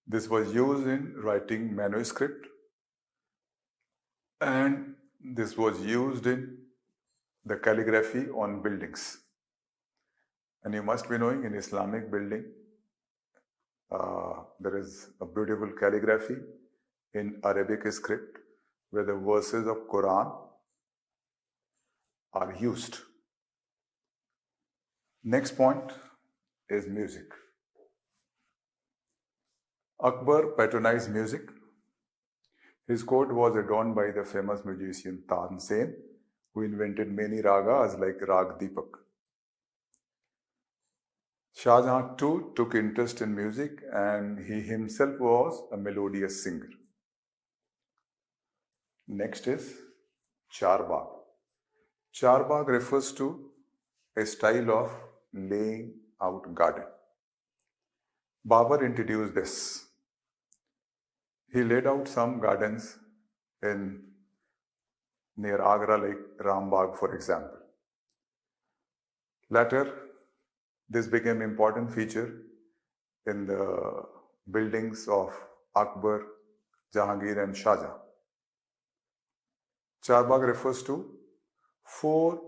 This was used in writing manuscript, and this was used in the calligraphy on buildings. And you must be knowing, in Islamic building, there is a beautiful calligraphy in Arabic script where the verses of Quran are used. Next point is music. Akbar patronized music. His court was adorned by the famous musician Tansen, who invented many ragas like Rag Deepak. Shah Jahan too took interest in music, and he himself was a melodious singer. Next is Charbagh. Charbagh refers to a style of laying out garden. Babur introduced this. He laid out some gardens near Agra, like Rambagh, for example. Later, this became an important feature in the buildings of Akbar, Jahangir and Shah Jahan. Charbagh refers to 4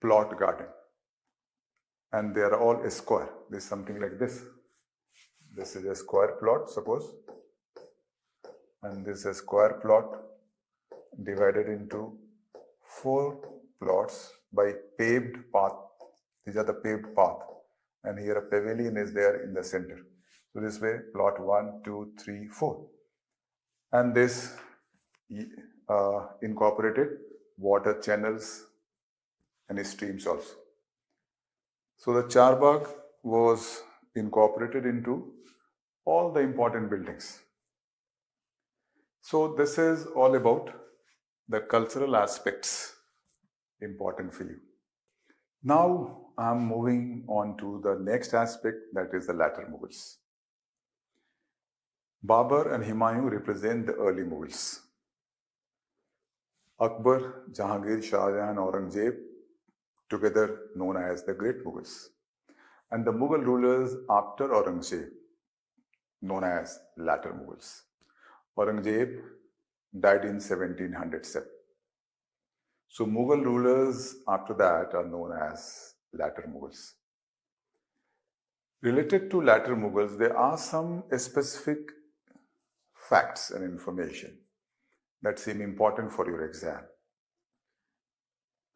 plot garden, and they are all a square. This is something like this. This is a square plot, suppose, and this is a square plot divided into 4 plots by paved path. These are the paved path, and here a pavilion is there in the center. So this way, plot 1, 2, 3, 4, and this incorporated water channels and streams also. So the Charbagh was incorporated into all the important buildings. So this is all about the cultural aspects important for you. Now I'm moving on to the next aspect, that is the latter Mughals. Babur and Humayun represent the early Mughals. Akbar, Jahangir, Shah Jahan, Aurangzeb, together known as the Great Mughals. And the Mughal rulers after Aurangzeb, known as latter Mughals. Aurangzeb died in 1707. So Mughal rulers after that are known as latter Mughals. Related to latter Mughals, there are some specific facts and information that seem important for your exam.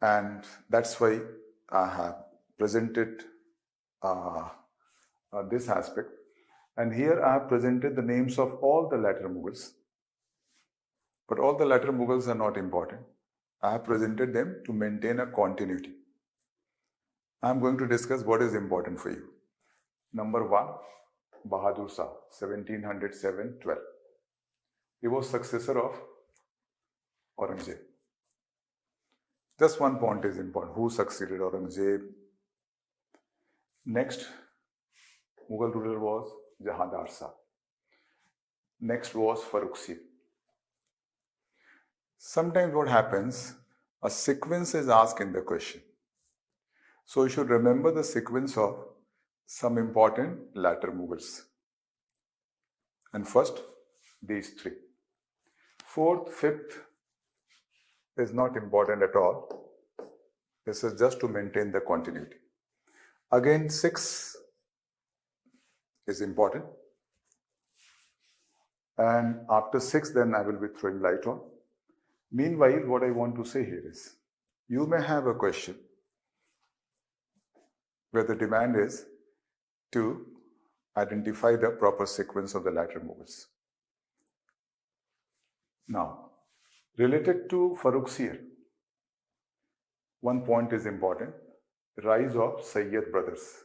And that's why I have presented this aspect. And here I have presented the names of all the latter Mughals. But all the latter Mughals are not important. I have presented them to maintain a continuity. I am going to discuss what is important for you. Number 1, Bahadur Shah, 1707-12. He was successor of Aurangzeb. Just one point is important. Who succeeded Aurangzeb? Next Mughal ruler was Jahandar Shah. Next was Farrukhsir. Sometimes what happens, a sequence is asked in the question. So you should remember the sequence of some important latter Mughals. And first, these 3. 4th, 5th is not important at all. This is just to maintain the continuity. Again, 6 is important. And after 6, then I will be throwing light on. Meanwhile, what I want to say here is, you may have a question where the demand is to identify the proper sequence of the latter Mughals. Now, related to Farrukhsir, one point is important. Rise of Sayyid brothers.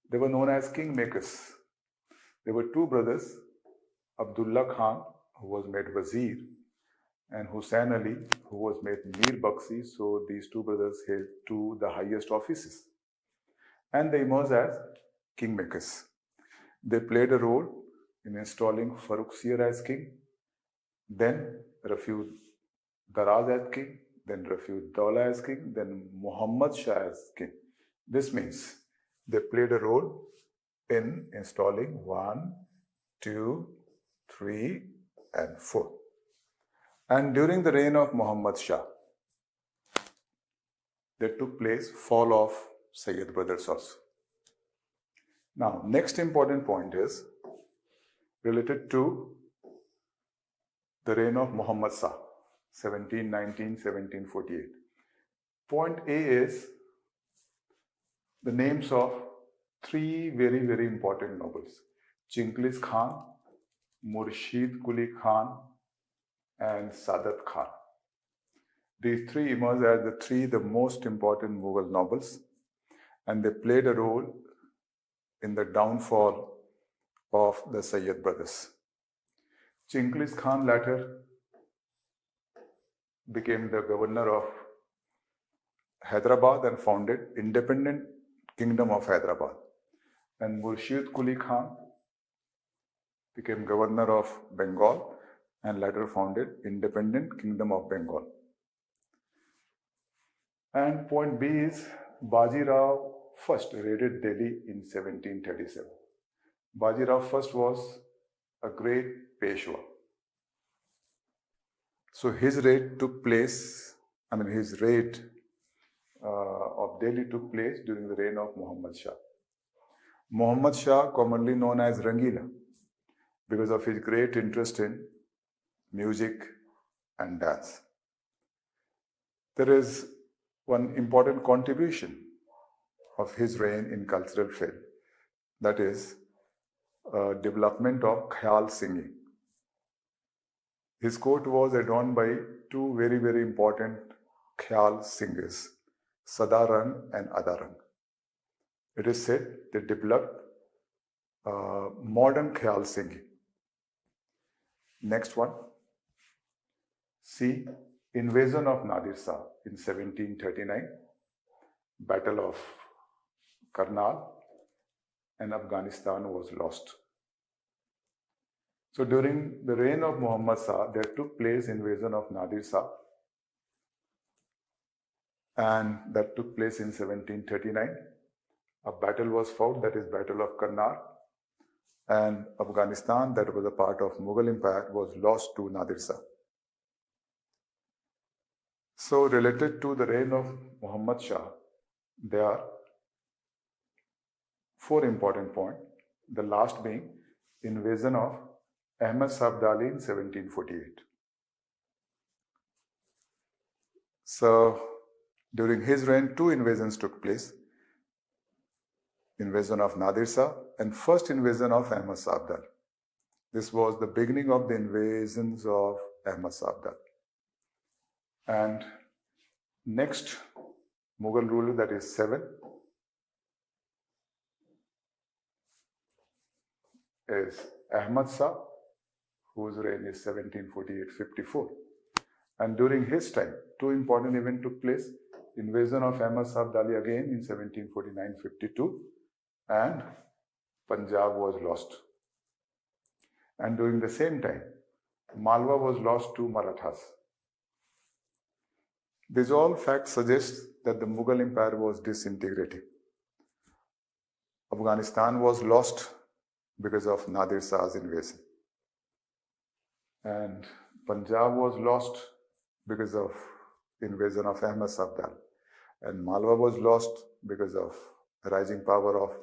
They were known as kingmakers. There were 2 brothers, Abdullah Khan, who was made Wazir, and Hussain Ali, who was made Mir Baksi. So these 2 brothers held 2 the highest offices. And they emerged as kingmakers. They played a role in installing Farrukhsir as king, then Rafiud Daraz as king, then Rafiud Dawla as king, then Muhammad Shah as king. This means they played a role in installing 1, 2, 3, and 4. And during the reign of Muhammad Shah, there took place fall of Sayyid brothers also. Now, next important point is related to the reign of Muhammad Shah, 1719, 1748. Point A is the names of 3 very, very important nobles: Chinglish Khan, Murshid Quli Khan, and Sadat Khan. These 3 emerged as the most important Mughal nobles, and they played a role in the downfall of the Sayyid brothers. Chinglish Khan later became the governor of Hyderabad and founded independent kingdom of Hyderabad. And Murshid Quli Khan became governor of Bengal and later founded independent kingdom of Bengal. And point B is Baji Rao first raided Delhi in 1737. Bajirao first was a great Peshwa. So his raid took place, his raid of Delhi took place during the reign of Muhammad Shah. Muhammad Shah, commonly known as Rangila, because of his great interest in music and dance. There is one important contribution of his reign in cultural field, that is development of Khyal singing. His court was adorned by two very, very important Khyal singers, Sadarang and Adarang. It is said they developed modern Khyal singing. Next one. See, invasion of Nadir Shah in 1739, Battle of Karnal, and Afghanistan was lost. So during the reign of Muhammad Shah, there took place invasion of Nadir Shah, and that took place in 1739. A battle was fought, that is Battle of Karnal, and Afghanistan, that was a part of Mughal Empire, was lost to Nadir Shah. So related to the reign of Muhammad Shah, there are four important points. The last being invasion of Ahmad Shah Abdali in 1748. So during his reign, two invasions took place. Invasion of Nadir Shah and first invasion of Ahmad Shah Abdali. This was the beginning of the invasions of Ahmad Shah Abdali. And next Mughal ruler, that is 7, is Ahmad Shah, whose reign is 1748-54. And during his time, two important events took place. Invasion of Ahmad Shah Abdali again in 1749-52, and Punjab was lost. And during the same time, Malwa was lost to Marathas. These all facts suggest that the Mughal Empire was disintegrating. Afghanistan was lost because of Nadir Shah's invasion. And Punjab was lost because of invasion of Ahmad Shah Abdali. And Malwa was lost because of the rising power of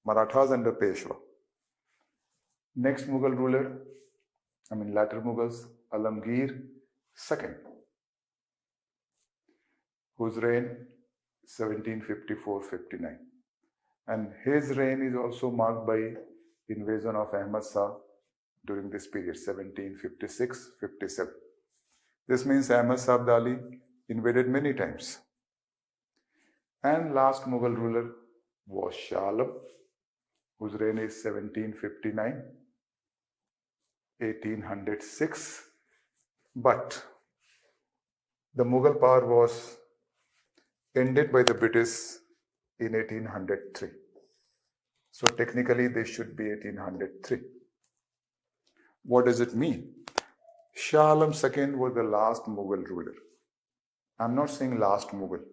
Marathas under Peshwa. Next Mughal ruler, later Mughals, Alamgir II, whose reign 1754-59. And his reign is also marked by invasion of Ahmad Shah during this period, 1756-57. This means Ahmad Shah Abdali invaded many times. And last Mughal ruler was Shah Alam, whose reign is 1759-1806. But the Mughal power was ended by the British in 1803. So technically this should be 1803. What does it mean? Shah Alam II was the last Mughal ruler. I'm not saying last Mughal.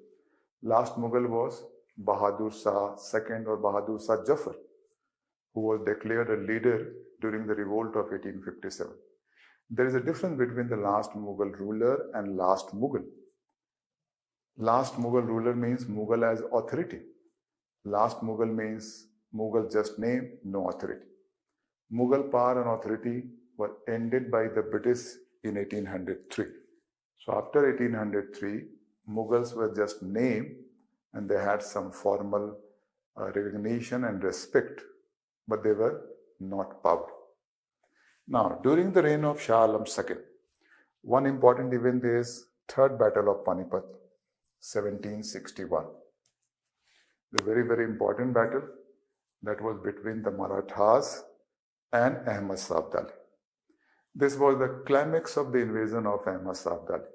Last Mughal was Bahadur Shah II or Bahadur Shah Jafar, who was declared a leader during the revolt of 1857. There is a difference between the last Mughal ruler and last Mughal. Last Mughal ruler means Mughal as authority. Last Mughal means Mughal just name, no authority. Mughal power and authority were ended by the British in 1803. So after 1803, Mughals were just name and they had some formal recognition and respect, but they were not power. Now, during the reign of Shah Alam II, one important event is Third Battle of Panipat, 1761. The very, very important battle that was between the Marathas and Ahmad Shah Abdali. This was the climax of the invasion of Ahmad Shah Abdali.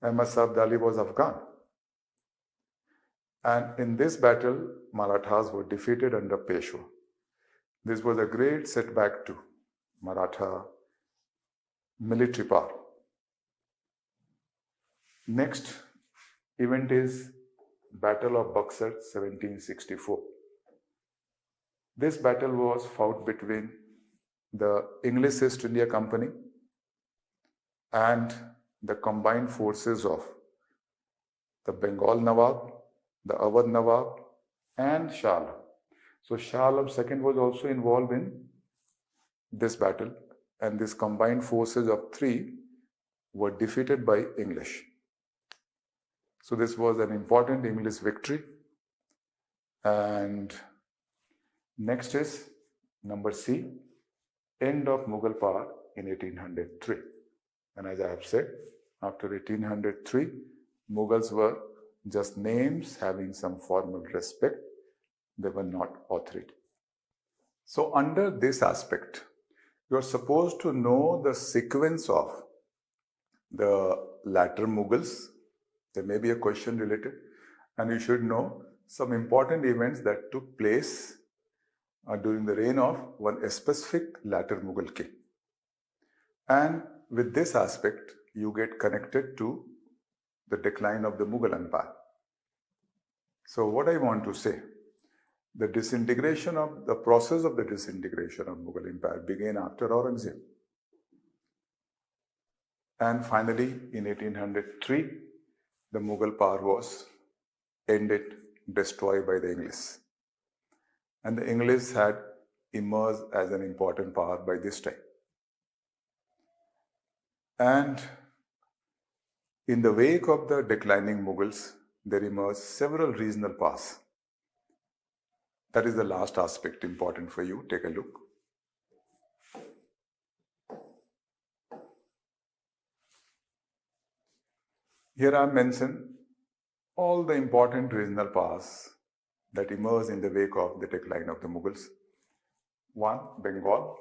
Ahmad Shah Abdali was Afghan. And in this battle, Marathas were defeated under Peshwa. This was a great setback to Maratha military power. Next event is Battle of Buxar, 1764. This battle was fought between the English East India Company and the combined forces of the Bengal Nawab, the Awadh Nawab, and Shah Alam. So Shah Alam II was also involved in this battle, and these combined forces of three were defeated by English. So this was an important English victory. And next is number C, end of Mughal power in 1803. And as I have said, after 1803, Mughals were just names having some formal respect. They were not authority. So under this aspect, you are supposed to know the sequence of the latter Mughals. There may be a question related, and you should know some important events that took place during the reign of one specific latter Mughal king. And with this aspect, you get connected to the decline of the Mughal Empire. So what I want to say, the process of the disintegration of Mughal Empire began after Aurangzeb. And finally, in 1803, the Mughal power was ended, destroyed by the English. And the English had emerged as an important power by this time. And in the wake of the declining Mughals, there emerged several regional powers. That is the last aspect important for you. Take a look. Here I have mentioned all the important regional powers that emerged in the wake of the decline of the Mughals. One, Bengal.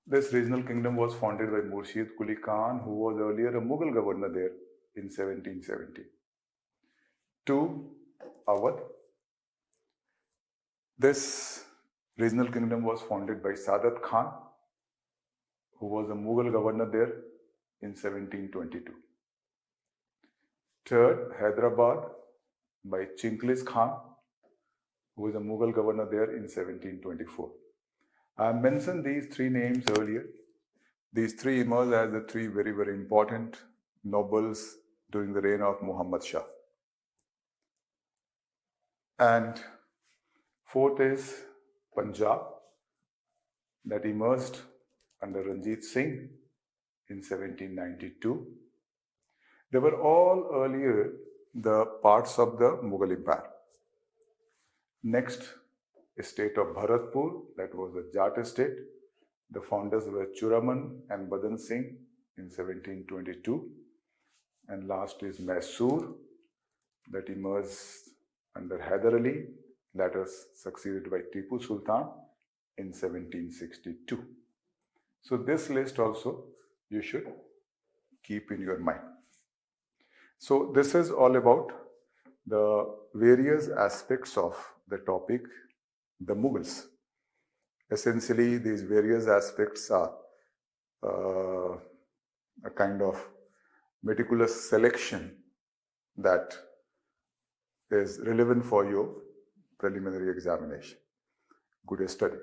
This regional kingdom was founded by Murshid Quli Khan, who was earlier a Mughal governor there in 1770. Two, Awadh. This regional kingdom was founded by Sadat Khan, who was a Mughal governor there in 1722. Third, Hyderabad by Chinglish Khan, who was a Mughal governor there in 1724. I mentioned these three names earlier. These three emerged as the three very, very important nobles during the reign of Muhammad Shah. And fourth is Punjab, that emerged under Ranjit Singh in 1792. They were all earlier the parts of the Mughal Empire. Next, state of Bharatpur, that was the Jat state. The founders were Churaman and Badan Singh in 1722. And last is Mysore, that emerged under Hyder Ali, later succeeded by Tipu Sultan in 1762. So this list also you should keep in your mind. So this is all about the various aspects of the topic, the Mughals. Essentially, these various aspects are a kind of meticulous selection that is relevant for your preliminary examination. Good study.